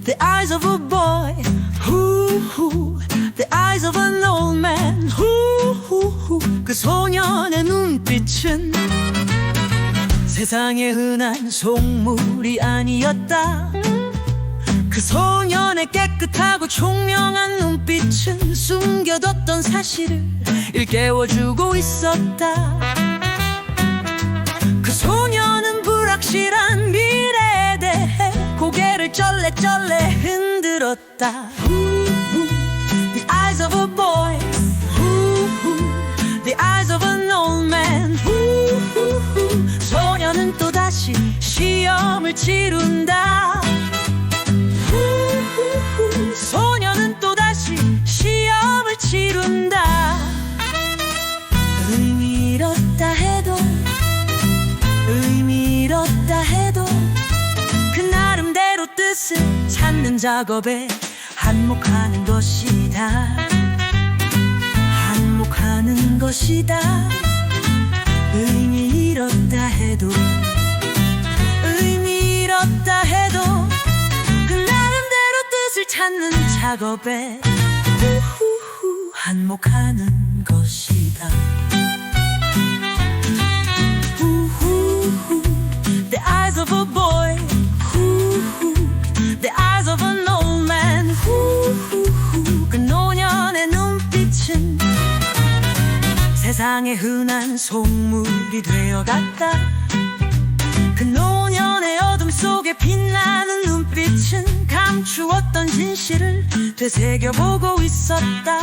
The eyes of a boy, the eyes of an old man, 그 소년의 눈빛은 세상에 흔한 속물이 아니었다. 그 소년의 깨끗하고 총명한 눈빛은 숨겨뒀던 사실을 일깨워주고 있었다. 그 소년은 불확실한 미래에 대해 고개를 쩔레쩔레 흔들었다. The eyes of a boy, the eyes of an old man. 소년은 또다시 시험을 치룬다. 소년은 또다시 시험을 치룬다. 의미 잃었다 해도 의미 잃었다 해도 그 나름대로 뜻을 찾는 작업에 한몫하는 것이다. 한몫하는 것이다. 의미 잃었다 해도 의미 잃었다 해도 그 나름대로 뜻을 찾는 작업에 한몫하는 것이다. The eyes of a boy, the eyes of an old man. 그 노년의 눈빛은 세상에 흔한 속물이 되어갔다. 그 노년의 어둠 속에 빛나는 눈빛은 감추었던 진실을 되새겨보고 있었다.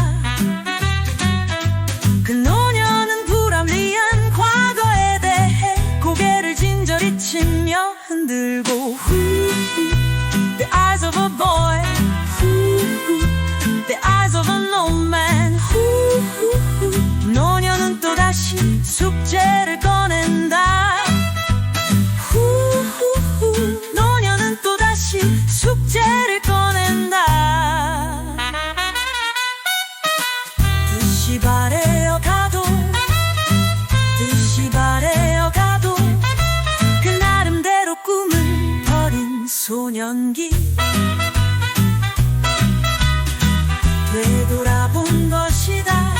그 노년은 불합리한 과거에 대해 고개를 진저리 치며 흔들고 The eyes of a boy, the eyes of an old man. 노년은 또다시 숙제를 꺼낸다. 노년은 또다시 숙제를 꺼낸다. 뜻이 바래어가도 뜻이 바래어가도 그 나름대로 꿈을 버린 소년기. 되돌아본 것이다.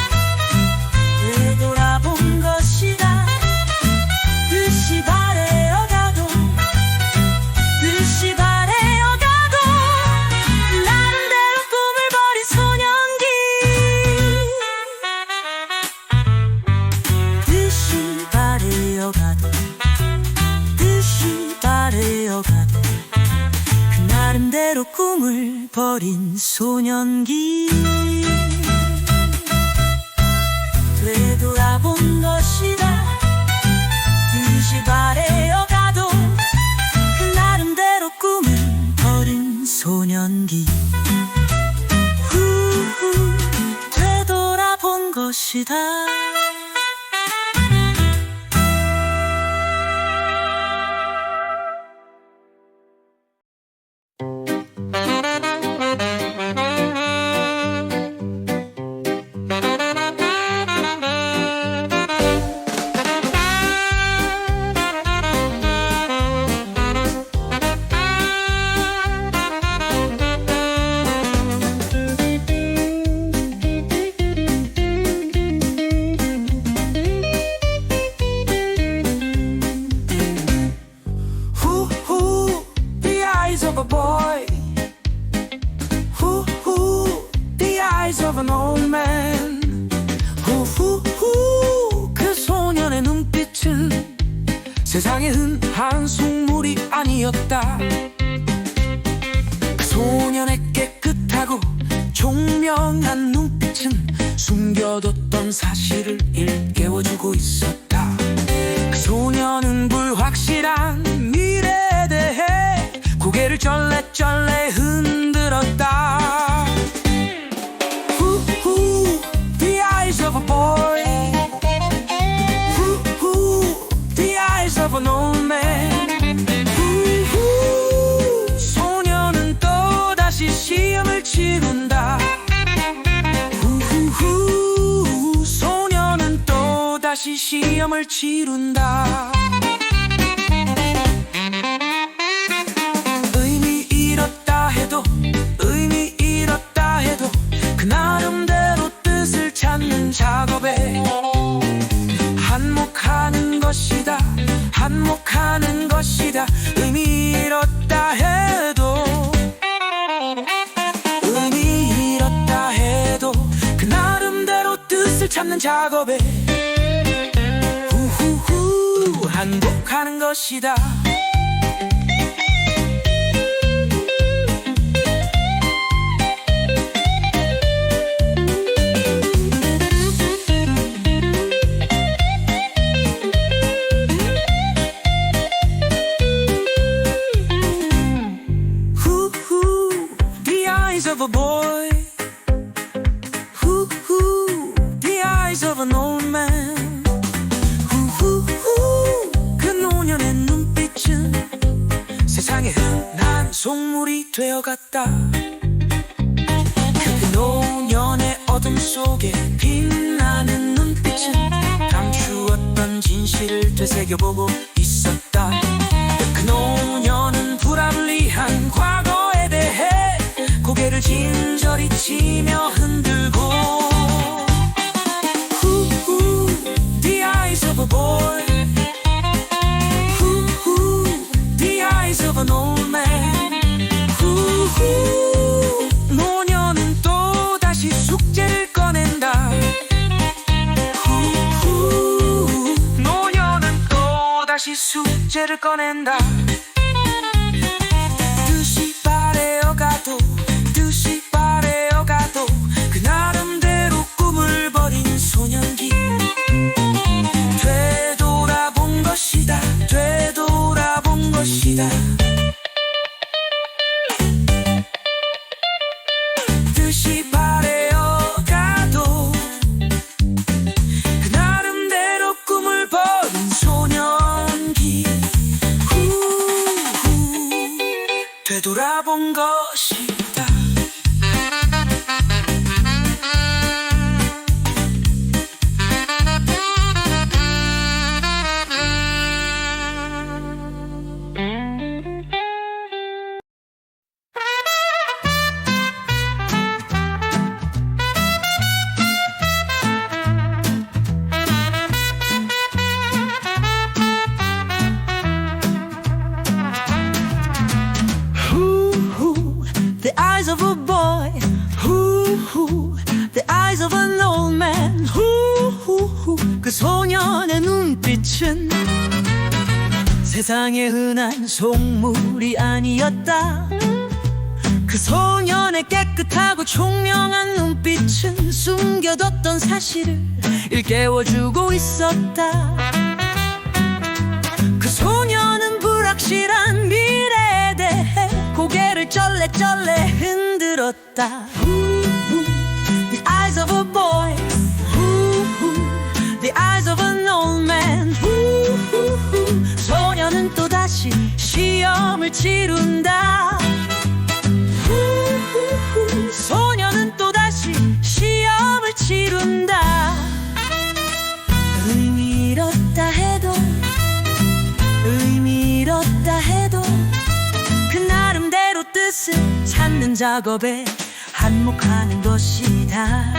되돌아본 것이다. 뜻이 바래어가도 뜻이 바래어가도 나름대로 꿈을 버린 소년기. 뜻이 바래어가도 뜻이 바래어가도 그 나름대로 꿈을 버린 소년기. 되돌아본 것이다. 뜻이 바래어가도 그 나름대로 꿈을 버린 소년기. 되돌아본 것이다. 세상에 흔한 속물이 아니었다. 그 소년의 깨끗하고 총명한 눈빛은 숨겨뒀던 사실을 일깨워주고 있었다. 그 소년은 불확실한 미래에 대해 고개를 쩔레쩔레 흔들었다. 후후, the eyes of a boy. 후후, the eyes of an old man. 후후, 소년은 또다시 시험을 치른다. 후후, 소년은 또다시 시험을 치른다. 의미 잃었다 해도 의미 잃었다 해도 그 나름대로 뜻을 찾는 작업에 한몫하는 것이다. 한몫하는 것이다. 의미 잃었다 해도 의미 잃었다 해도 그 나름대로 뜻을 찾는 작업에 후후후 한몫하는 것이다. Of a boy, hoo-hoo, the eyes of an old man. hoo-hoo, 그 노년의 눈빛은 세상에 흔한 속물이 되어갔다. 그 노년의 어둠 속에 빛나는 눈빛은 감추었던 진실을 되새겨보고 있었다. 그 노년은 불합리한 과거에 대해 고개를 진저리 치며 흔들고 후후, the eyes of a boy. 후후, the eyes of an old man. 후후, 노년은 또다시 숙제를 꺼낸다. 후후, 노년은 또다시 숙제를 꺼낸다. 뜻이 바래어가도 뜻이 바래어가도 그 나름대로 꿈을 버린 소년기 되돌아본 것이다. 되돌아본 것이다. 뜻이 바래어가도 그 나름대로 꿈을 버린 소년기 후후 되돌아본 것이다. The eyes of a boy, hoo-hoo, the eyes of an old man, hoo-hoo, 그 소년의 눈빛은 세상에 흔한 속물이 아니었다. 그 소년의 깨끗하고 총명한 눈빛은 숨겨뒀던 사실을 일깨워주고 있었다. 그 소년은 불확실한 미래에 대해 고개를 쩔레쩔레 흔들었다. The eyes of a boy, the eyes of an old man. 소년은 또다시 시험을 치른다. 소년은 또다시 시험을 치른다. 의미 잃었다 해도 의미 잃었다 해도 그 나름대로 뜻을 찾는 작업에 한몫하는 것이다.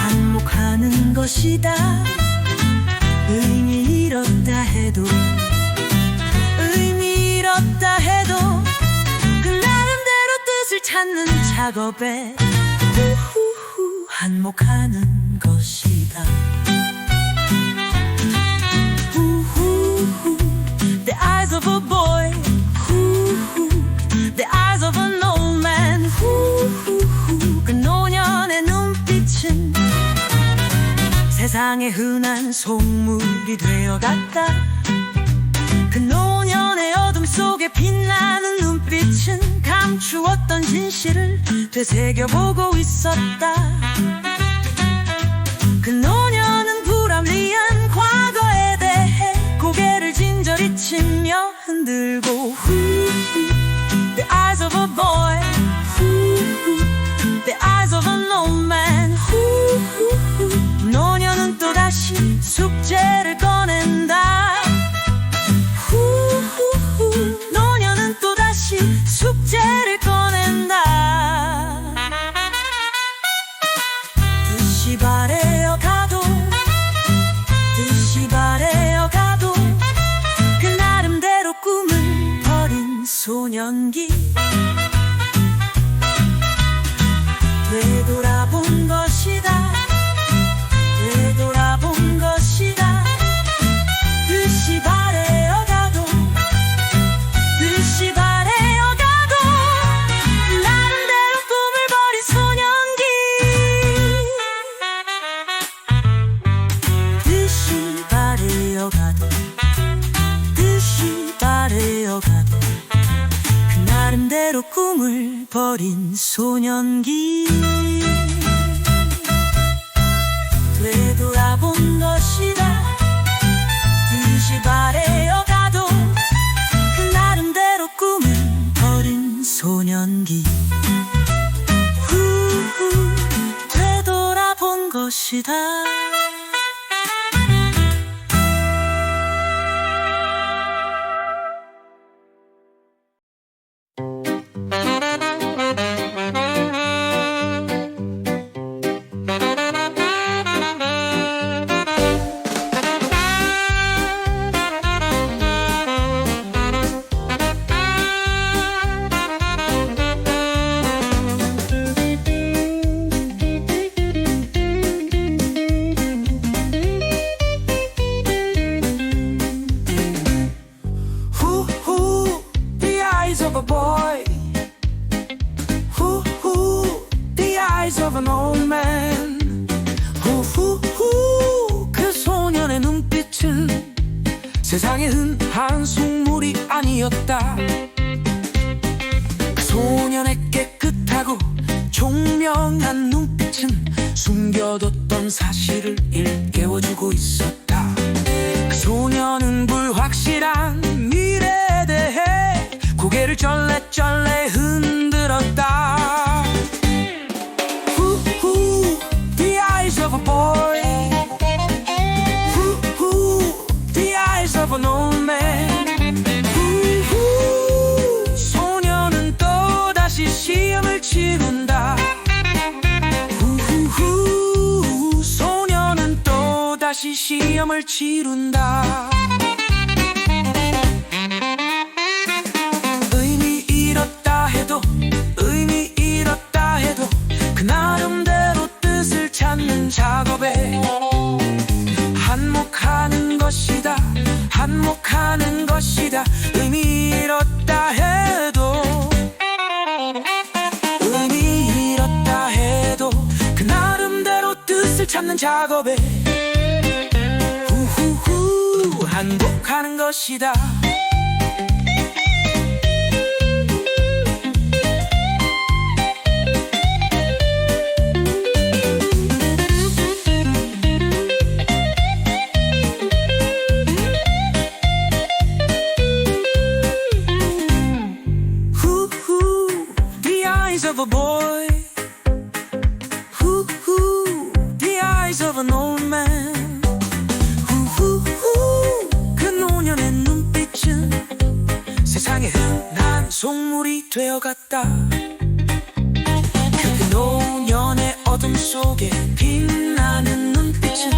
한몫하는 것이다. 의미 잃었다 해도 의미 잃었다 해도 그 나름대로 뜻을 찾는 작업에 후후후 한몫하는 것이다. 후후 세상에 흔한 속물이 되어갔다. 그 노년의 어둠 속에 빛나는 눈빛은 감추었던 진실을 되새겨보고 있었다. 그 노년은 불합리한 과거에 대해 고개를 진저리 치며 흔들고 The eyes of a boy, The eyes of an old man. 노년은 또다시 숙제를 꺼낸다. 노년은 또다시 숙제를 꺼낸다. 뜻이 바래어 가도, 뜻이 바래어 가도 그 나름대로 꿈을 버린 소년기. 되돌아본 것이다, 되돌아본 것이다. 뜻이 바래어 가도, 뜻이 바래어 가도 나름대로 꿈을 버린 소년기. 뜻이 바래어 가도, 뜻이 바래어 가도 그 나름대로 꿈을 버린 소년기. 되돌아본 것이다, 뜻이 바래어 가도 그 나름대로 꿈을 버린 소년기. 되돌아본 것이다. Of a boy, the eyes of an old man. 그 소년의 눈빛은 세상에 흔한 속물이 아니었다. 그 소년의 깨끗하고 총명한 눈빛은 숨겨뒀던 사실을 일깨워주고 있었다. 그 소년은 불확실한 미래에 대해 고개를 쩔레쩔레 흔들었다. The eyes of a boy, the eyes of an old man. 소년은 또다시 시험을 치른다. 소년은 또다시 시험을 치른다. 의미 잃었다 해도 그 나름대로 뜻을 찾는 작업에 한몫하는 것이다, 한몫하는 것이다. 의미 잃었다 해도, 의미 잃었다 해도 그 나름대로 뜻을 찾는 작업에 한몫하는 것이다. Of a boy, the eyes of an old man. 그 노년의 눈빛은 세상에 흔한 속물이 되어갔다. 그 노년의 어둠 속에 빛나는 눈빛은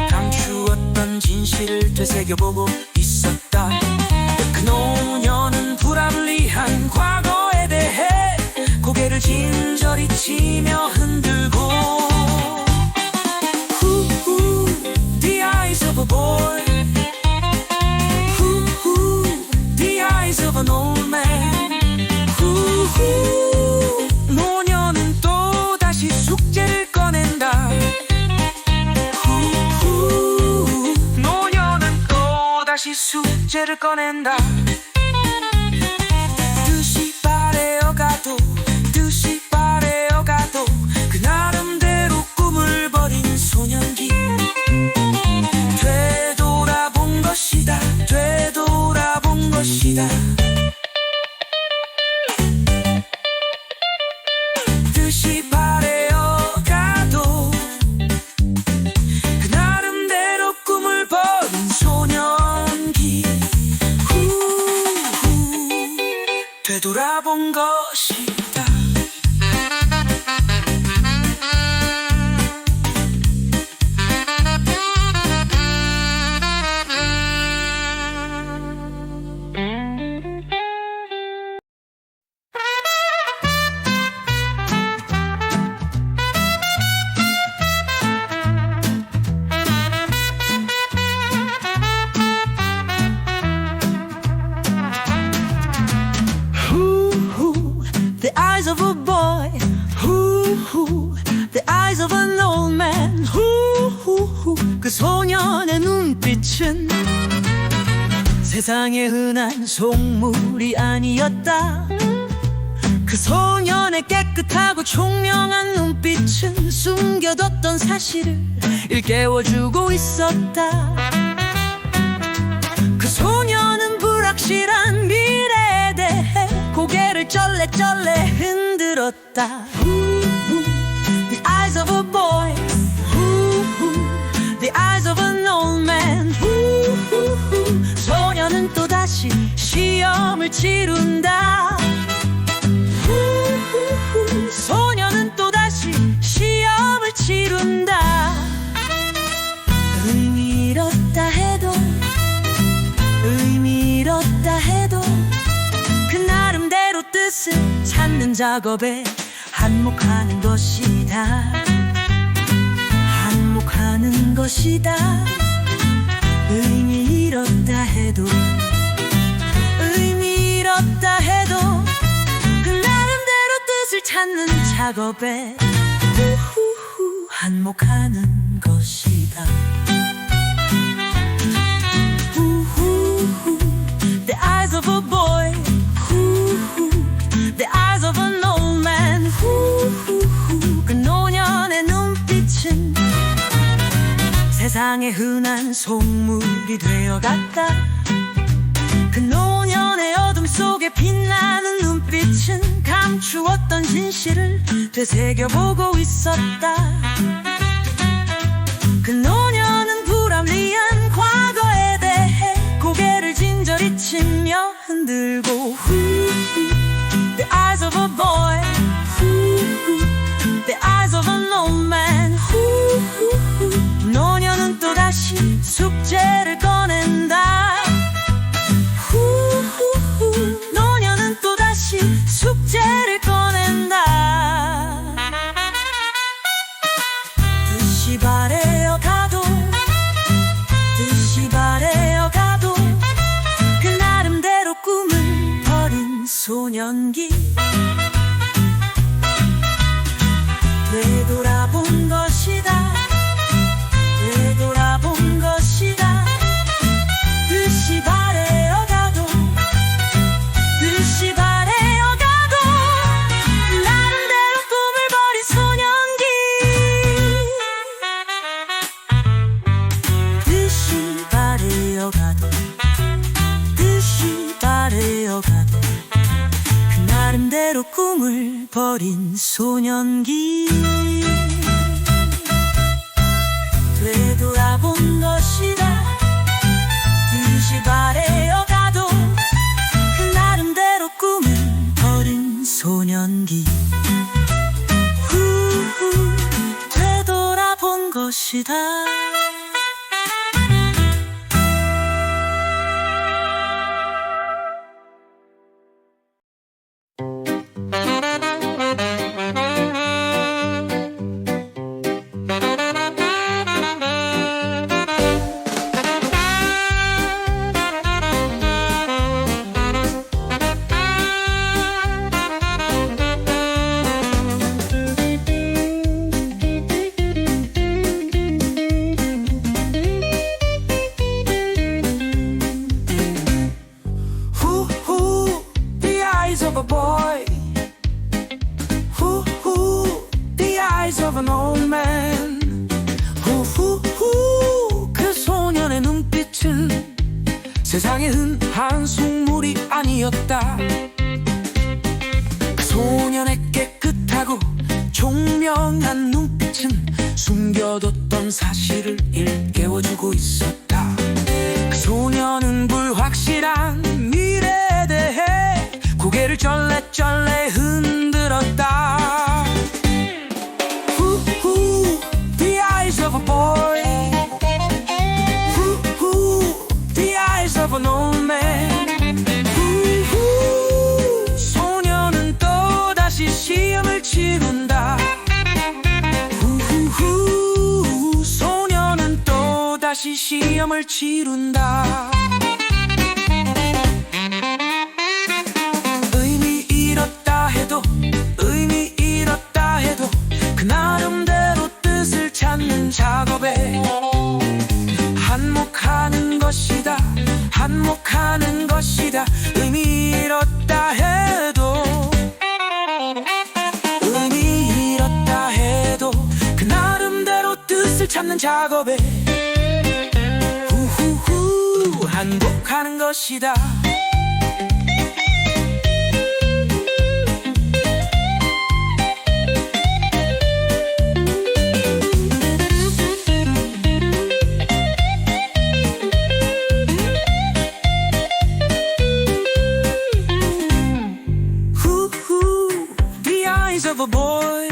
감추었던 진실을 되새겨보고 있었다. 그 노년은 불합리한 과거에 대해 고개를 진저리 치며 흔들고 The eyes of a boy, The eyes of an old man. 노년은 또다시 숙제를 꺼낸다. 꺼낸다. 뜻이 바래어가도 뜻이 바래어가도 그 나름대로 꿈을 버린 소년기. 되돌아본 것이다. 되돌아본 것이다. 뜻이 바래어가도 그 나름대로 꿈을 버린 소년기. 되돌아본 것이다. The eyes of a boy, the eyes of an old man, 그 소년의 눈빛은 세상에 흔한 속물이 아니었다. 그 소년의 깨끗하고 총명한 눈빛은 숨겨뒀던 사실을 일깨워주고 있었다. 그 소년은 불확실한 미래에 대해 고개를 쩔레쩔레 흔들었다. The eyes of a boy, the eyes of an old man. 소년은 또다시 시험을 치룬다. 소년은 또다시 시험을 치룬다. 의미 잃었다 해도 의미 잃었다 해도 그 나름대로 뜻을 찾는 작업에 한몫하는 것이다. 한몫하는 것이다. 의미 잃었다 해도 의미 잃었다 해도 그 나름대로 뜻을 찾는 작업에 한몫하는 것이다. The eyes of a boy, the eyes of an old man. 그 노년의 눈빛은 세상에 흔한 속물이 되어갔다. 그 노년의 어둠 속에 빛나는 눈빛은 감추었던 진실을 되새겨보고 있었다. 그 노년은 불합리한 과거에 대해 고개를 진저리 치며 흔들고 The eyes of a boy, the eyes of an old man. 노년은 또다시 숙제를 꺼낸다. 노년은 또다시 숙제를 꺼낸다. 뜻이 바래어가도 뜻이 바래어가도 그 나름대로 꿈을 버린 소년기. 되돌아본 것이다. 되돌아본 것이다. 뜻이 바래어가도 뜻이 바래어가도 나름대로 꿈을 버린 소년기. 뜻이 바래어가도 뜻이 바래어가도 그 나름대로 꿈을 버린 소년기. 되돌아본 것이다. 뜻이 바래어가도 그 나름대로 꿈을 버린 소년기. 되돌아본 것이다. of an old man. 후후후 그 소년의 눈빛은 세상에 흔한 속물이 아니었다. 그 소년의 깨끗하고 총명한 눈빛은 숨겨뒀던 사실을 일깨워주고 있었다. 그 소년은 불확실한 미래에 대해 고개를 쩔레쩔레 흔들었다. 후후 The eyes of a boy. 후후 The eyes of an old man. 후후 소년은 또다시 시험을 치른다. 후후 소년은 또다시 시험을 치른다. 의미 잃었다 해도 의미 잃었다 해도 그 나름대로 뜻을 찾는 작업에 한몫하는 것이다. 한몫하는 것이다. 의미 잃었다 해도 의미 잃었다 해도 그 나름대로 뜻을 찾는 작업에 후후후 한몫하는 것이다. Of a boy,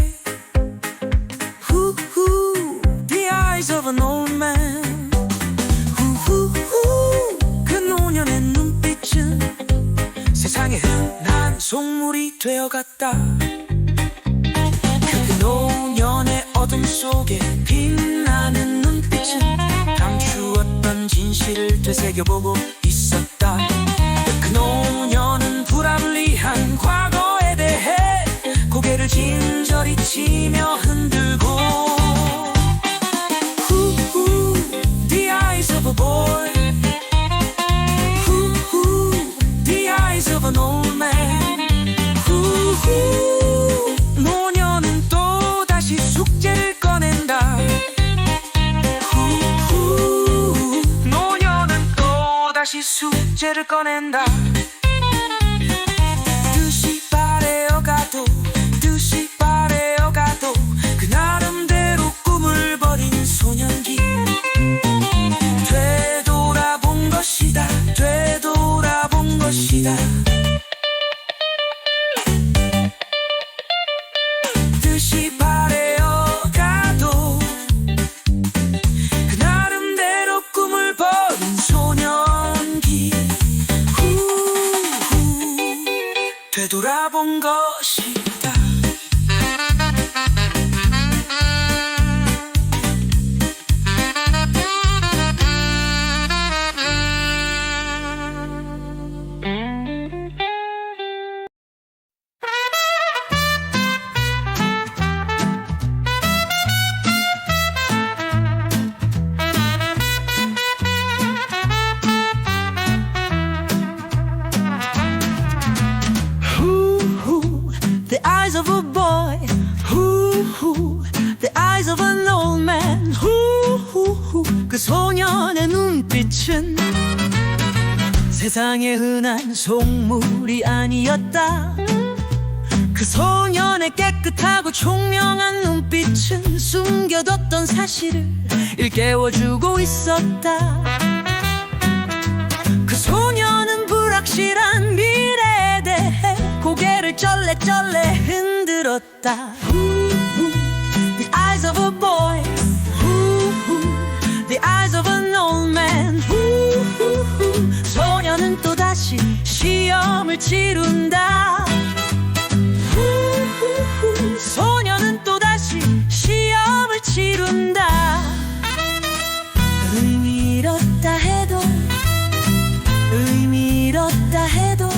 hoo-hoo, the eyes of an old man. hoo-hoo, 그 노년의 눈빛은 세상에 흔한 속물이 되어갔다. 그 노년의 어둠 속에 빛나는 눈빛은 감추었던 진실을 되새겨보고 있었다. 그 노년은 불합리한 과거에 대해 고개를 진저리 치며 흔들고 후후 The eyes of a boy. 후후 The eyes of an old man. 후후 노년은 또다시 숙제를 꺼낸다. 후후 노년은 또다시 숙제를 꺼낸다. 뜻이 바래어가도 뜻이 바래어가도 그 나름대로 꿈을 버린 소년기 되돌아본 것이다. 되돌아본 것이다. 뜻이 바래어가도 그 나름대로 꿈을 버린 소년기 되돌아본 것이다. The eyes of a boy, hoo-hoo, the eyes of an old man, hoo-hoo, 그 소년의 눈빛은 세상에 흔한 속물이 아니었다. 그 소년의 깨끗하고 총명한 눈빛은 숨겨뒀던 사실을 일깨워주고 있었다. 그 소년은 불확실한 미래에 대해 고개를 쩔레쩔레 흔들었다. The eyes of a boy, the eyes of an old man. 소년은 또다시 시험을 치른다. 소년은 또다시 시험을 치른다. 의미 잃었다 해도 의미 잃었다 해도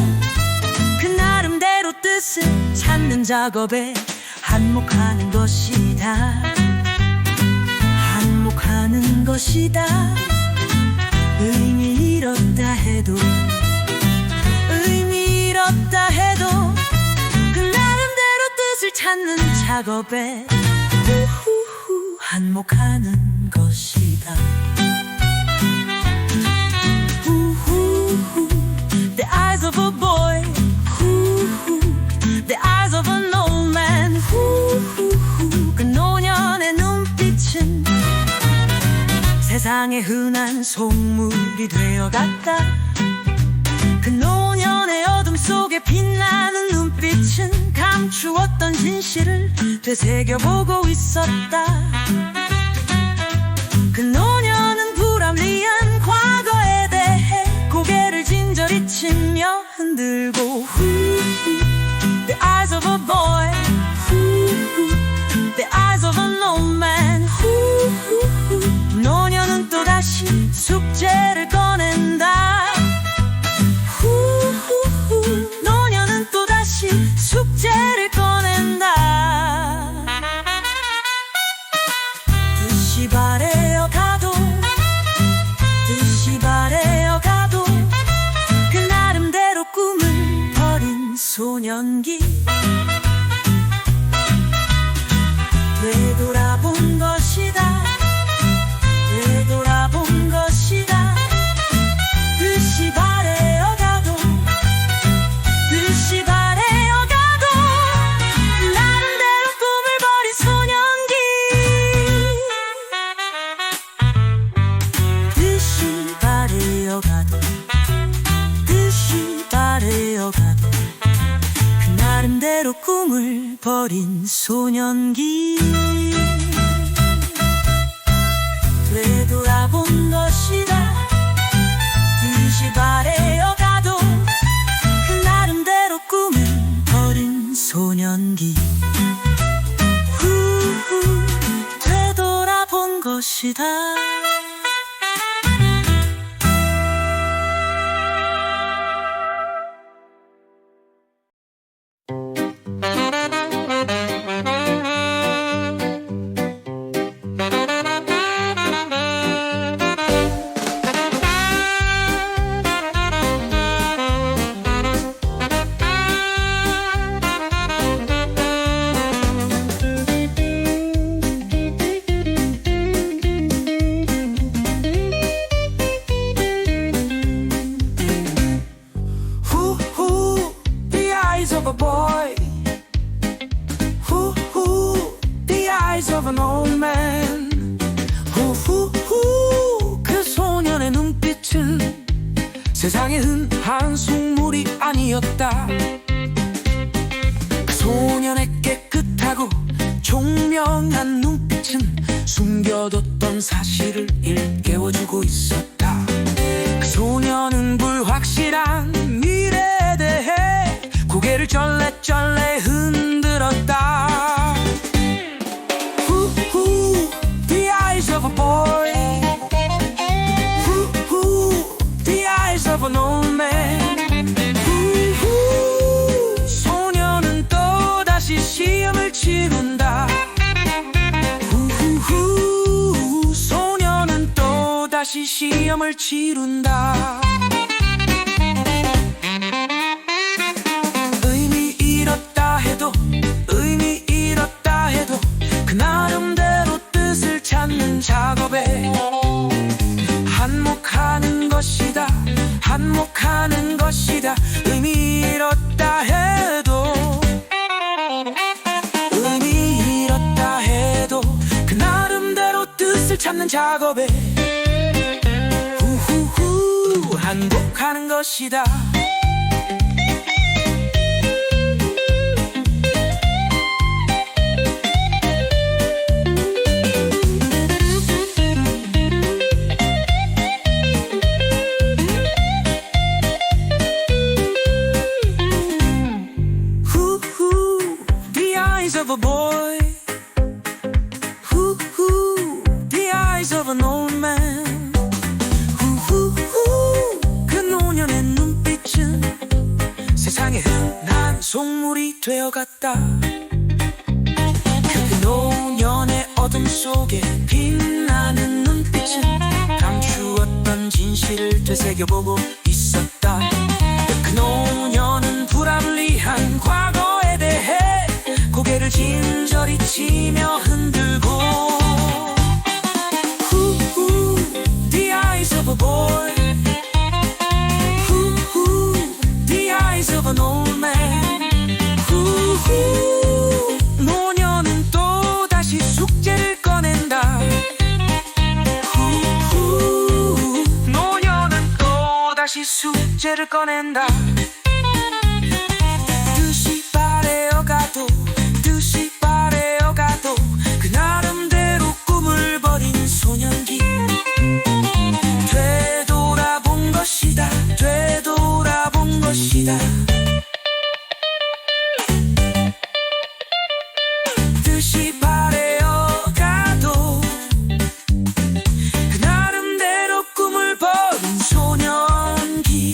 그 나름대로 뜻을 찾는 작업에 한몫하는 것이다. 한몫하는 것이다. 의미 잃었다 해도 의미 잃었다 해도 그 나름대로 뜻을 찾는 작업에 후후후 한몫하는 것이다. 후후후 The eyes of a boy. 후후 The eyes of an old man. 후후후 그 노년의 눈빛은 세상에 흔한 속물이 되어갔다. 그 노년의 어둠 속에 빛나는 눈빛은 감추었던 진실을 되새겨보고 있었다. 그 노년은 불합리한 과거에 대해 고개를 진저리 치며 흔들고 The eyes of a boy. The eyes of an old man. 노년은 또다시 숙제를 꺼낸다. 노년은 또다시 숙제를 꺼낸다. 뜻이 바래어 가도 뜻이 바래어 가도 그 나름대로 꿈을 버린 소년기. 되돌아본 것이다. 되돌아본 것이다. 뜻이 바래어 가도 뜻이 바래어 가도 나름대로 꿈을 버린 소년기. 뜻이 바래어 가도 뜻이 바래어 가도 그 나름대로 꿈을 버린 소년기. 되돌아본 것이다. 뜻이 바래어 가도 그 나름대로 꿈을 버린 소년기. 후후 되돌아본 것이다. Of a boy, the eyes of an old man. 그 소년의 눈빛은 세상에 흔한 속물이 아니었다. 그 소년의 깨끗하고 총명한 눈빛은 숨겨뒀던 사실을 일깨워주고 있었다. 그 소년은 불확실한 미래에 대해 고개를 쩔레쩔레 흔들었다. The eyes of a boy. The eyes of an old man. 소년은 또다시 시험을 치른다. 소년은 또다시 시험을 치른다. 의미 잃었다 해도 그 나름대로 뜻을 찾는 작업에 한몫하는 것이다. 한몫하는 것이다. 의미 잃었다 해도 의미 잃었다 해도 그 나름대로 뜻을 찾는 작업에 후후후 한몫하는 것이다. Of a boy, the eyes of an old man. 그 노년의 눈빛은 세상에 흔한 속물이 되어갔다. 그 노년의 어둠 속에 빛나는 눈빛은 감추었던 진실을 되새겨보고 있었다. 그 노년은 불합리한 과거에 대해 고개를 진저리 치며 흔들고 후후 The eyes of a boy 후후 The eyes of an old man 후후 노녀는 또다시 숙제를 꺼낸다 후후 노녀는 또다시 숙제를 꺼낸다 뜻이 바래어가도 뜻이 바래어가도 그 나름대로 꿈을 버린 소년기 되돌아본 것이다 되돌아본 것이다 뜻이 바래어가도 그 나름대로 꿈을 버린 소년기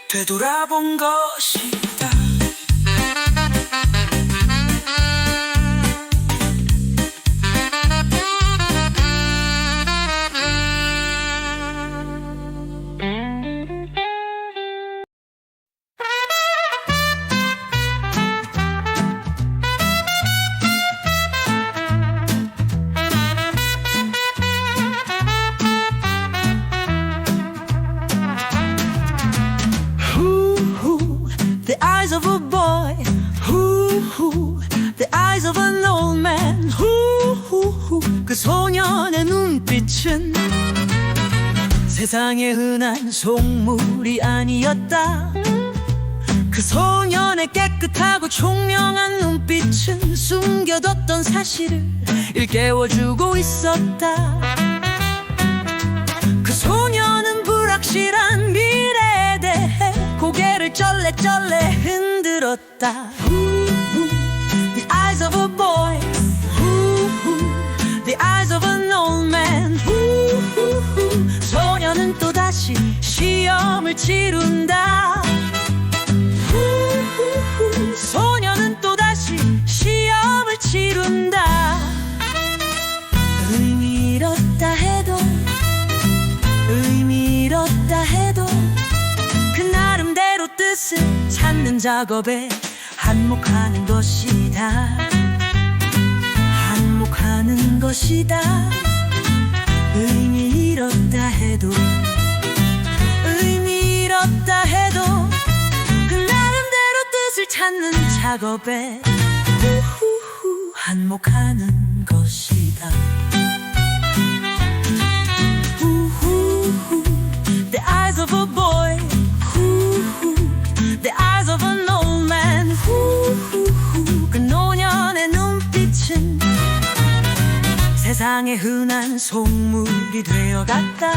되돌아본 것이다 The eyes of a boy, the eyes of an old man, 그 소년의 눈빛은 세상에 흔한 속물이 아니었다. 그 소년의 깨끗하고 총명한 눈빛은 숨겨뒀던 사실을 일깨워주고 있었다. 그 소년은 불확실한 미래에 대해 고개를 쩔레쩔레 흔들었다. The eyes of a boy, the eyes of an old man. 소년은 또다시 시험을 치룬다. 소년은 또다시 시험을 치룬다. 의미 잃었다 해도 의미 잃었다 해도 그 나름대로 뜻을 찾는 작업에 한몫하는 것이다. 한몫하는 것이다. 의미 잃었다 해도 의미 잃었다 해도 그 나름대로 뜻을 찾는 작업에 한몫하는 것이다. The eyes of a boy, the eyes of an old man. 그 노년의 눈빛은 세상에 흔한 속물이 되어갔다.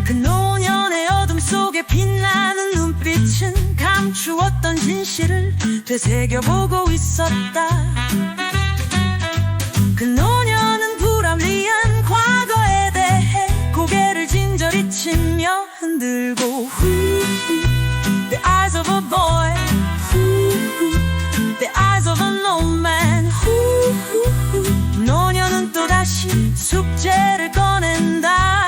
그 노년의 어둠 속에 빛나는 눈빛은 감추었던 진실을 되새겨보고 있었다. 그 노년은 불합리한 과거에 대해 고개를 진저리 치며 흔들고 The eyes of a boy, the eyes of an old man. 노년은 또다시 숙제를 꺼낸다.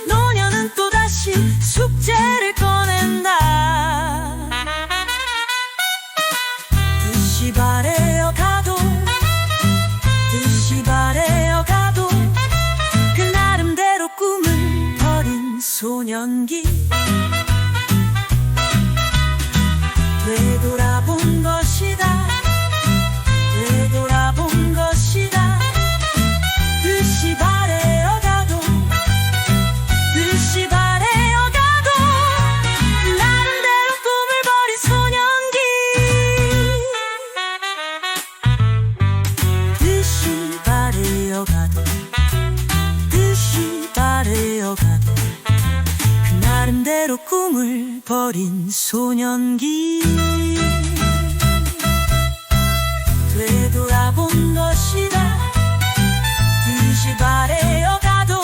노년은 또다시 숙제를 꺼낸다. 뜻이 바래어가도 뜻이 바래어가도 그 나름대로 꿈을 버린 소년기 되돌아본 것이다. 되돌아본 것이다. 뜻이 바래어가도 뜻이 바래어가도 나름대로 꿈을 버린 소년기 뜻이 바래어가도 뜻이 바래어가도 그 나름대로 꿈을 버린 소년기 되돌아본 것이다. 뜻이 바래어가도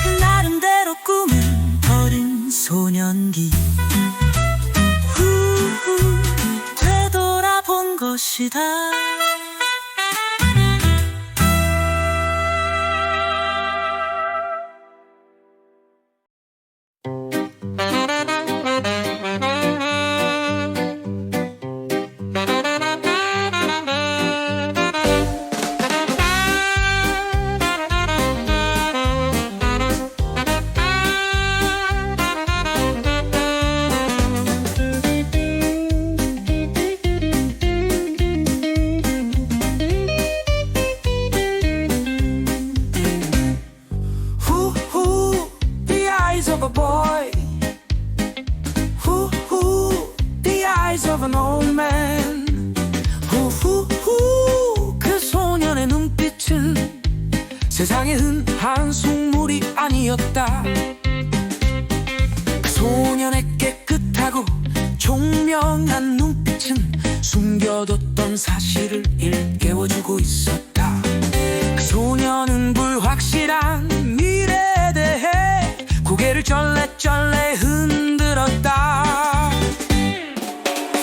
그 나름대로 꿈을 버린 소년기 되돌아본 것이다. of an old man. 후후후 그 소년의 눈빛은 세상에 흔한 속물이 아니었다. 그 소년의 깨끗하고 총명한 눈빛은 숨겨뒀던 사실을 일깨워주고 있었다. 그 소년은 불확실한 미래에 대해 고개를 쩔레쩔레 흔들었다.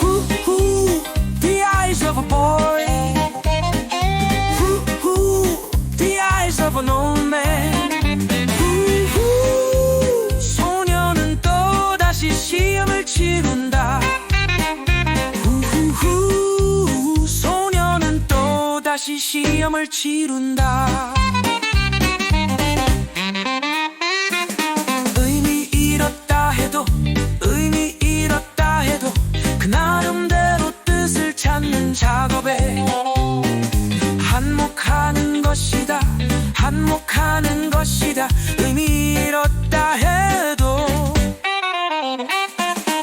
후후 The eyes of a boy. 후후 The eyes of an old man. 후후 소년은 또다시 시험을 치룬다. 후후 소년은 또다시 시험을 치룬다. 의미 잃었다 해도 의미 잃었다 해도 그 나름대로 뜻을 찾는 작업에 한몫하는 것이다. 한몫하는 것이다. 의미 잃었다 해도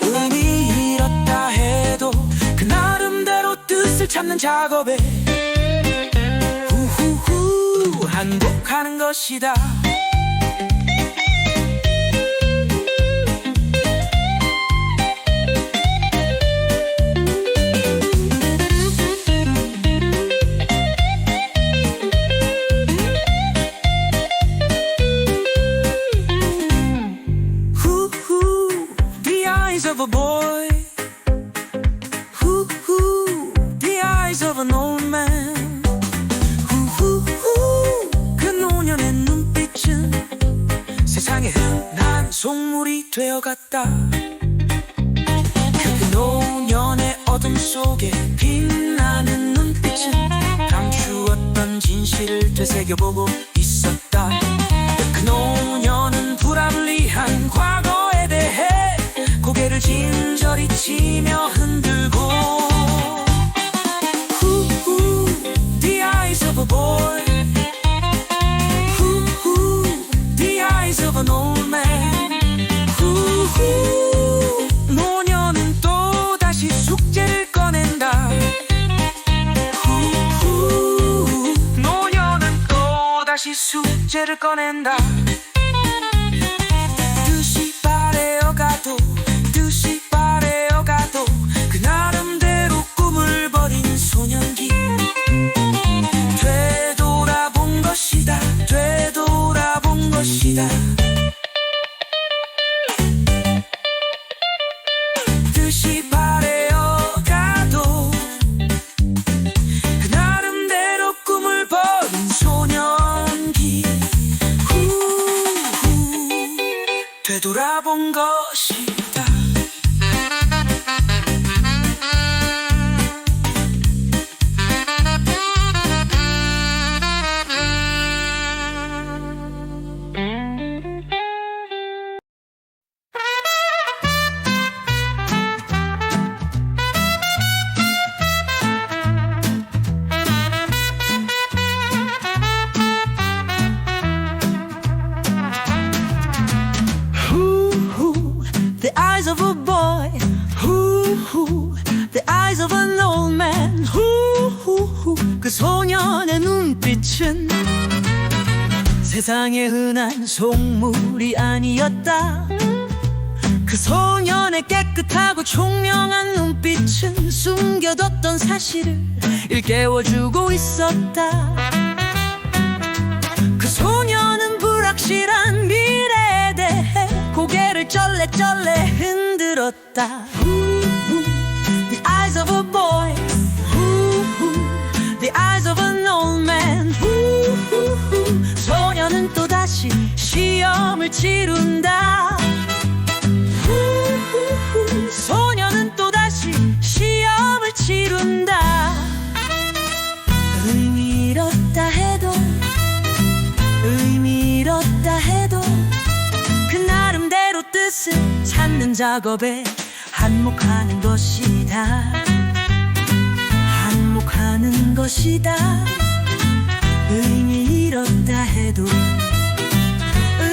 의미 잃었다 해도 그 나름대로 뜻을 찾는 작업에 후후후 한몫하는 것이다. Of a boy, the eyes of an old man. 그 노년의 눈빛은 세상에 흔한 속물이 되어갔다. 그 노년의 어둠 속에 빛나는 눈빛은 감추었던 진실을 되새겨보고 있었다. 그 노년은 불합리한 과거에 대해 고개를 진저리 치며 흔들고 후후 The eyes of a boy. 후후 The eyes of an old man. 후후 노년은 또다시 숙제를 꺼낸다. 후후 노년은 또다시 숙제를 꺼낸다. 뜻이 바래어가도 뜻이 바래어가도 그 나름대로 꿈을 버린 소년기 되돌아본 것이다. 되돌아본 것이다. 뜻이 바래어가도 그 나름대로 꿈을 버린 소년기 되돌아본 것이다. The eyes of a boy, the eyes of an old man. 그 소년의 눈빛은 세상에 흔한 속물이 아니었다. 그 소년의 깨끗하고 총명한 눈빛은 숨겨뒀던 사실을 일깨워주고 있었다. 그 소년은 불확실한 미래에 대해 고개를 쩔레쩔레 흔들었다. The eyes of a boy, the eyes of an old man. 소년은 또다시 시험을 치룬다. 소년은 또다시 시험을 치룬다. 의미 잃었다 해도 의미 잃었다 해도 그 나름대로 뜻을 찾는 작업에 한몫하는 것이다. 한몫하는 것이다. 의미 잃었다 해도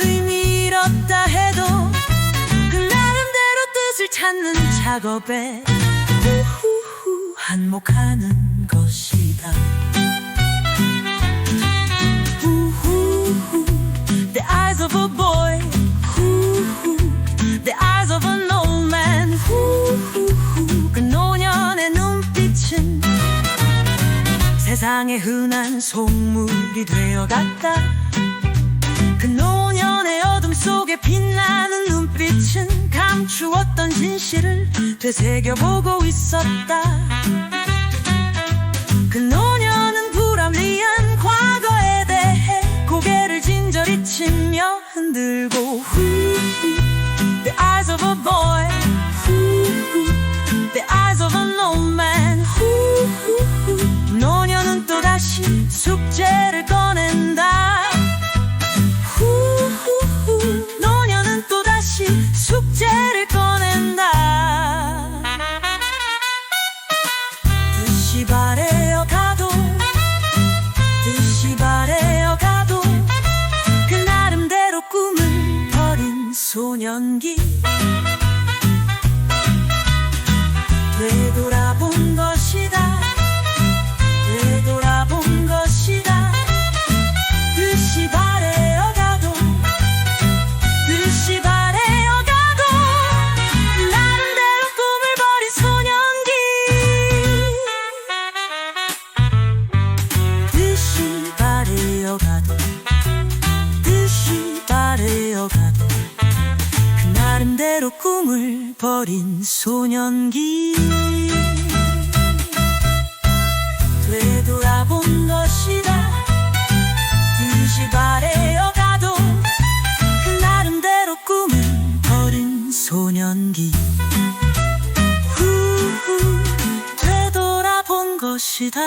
의미 잃었다 해도 그 나름대로 뜻을 찾는 작업에 후후후 한몫하는 것이다. 후후후 The eyes of a boy. 후후 The eyes of an old man. 후후후 그 노년의 눈빛은 세상에 흔한 속물이 되어갔다. 그 노년의 어둠 속에 빛나는 눈빛은 감추었던 진실을 되새겨보고 있었다. 그 노년은 불합리한 과거에 대해 고개를 진저리 치며 흔들고 The eyes of a boy. The eyes of an old man. 노년은 또다시 숙제를 꺼낸다. 노년은 또다시 숙제를 꺼낸다. 뜻이 바래어 가도 뜻이 바래어 가도 그 나름대로 꿈을 버린 소년기. 되돌아본 것이다. 되돌아본 것이다. 뜻이 바래어 가도 뜻이 바래어 가도 나름대로 꿈을 버린 소년기. 뜻이 바래어 가도 뜻이 바래어 가도 그 나름대로 꿈을 버린 소년기. 되돌아본 것이다. 뜻이 바래어 가도 그 나름대로 꿈을 버린 소년기. 후후 되돌아본 것이다.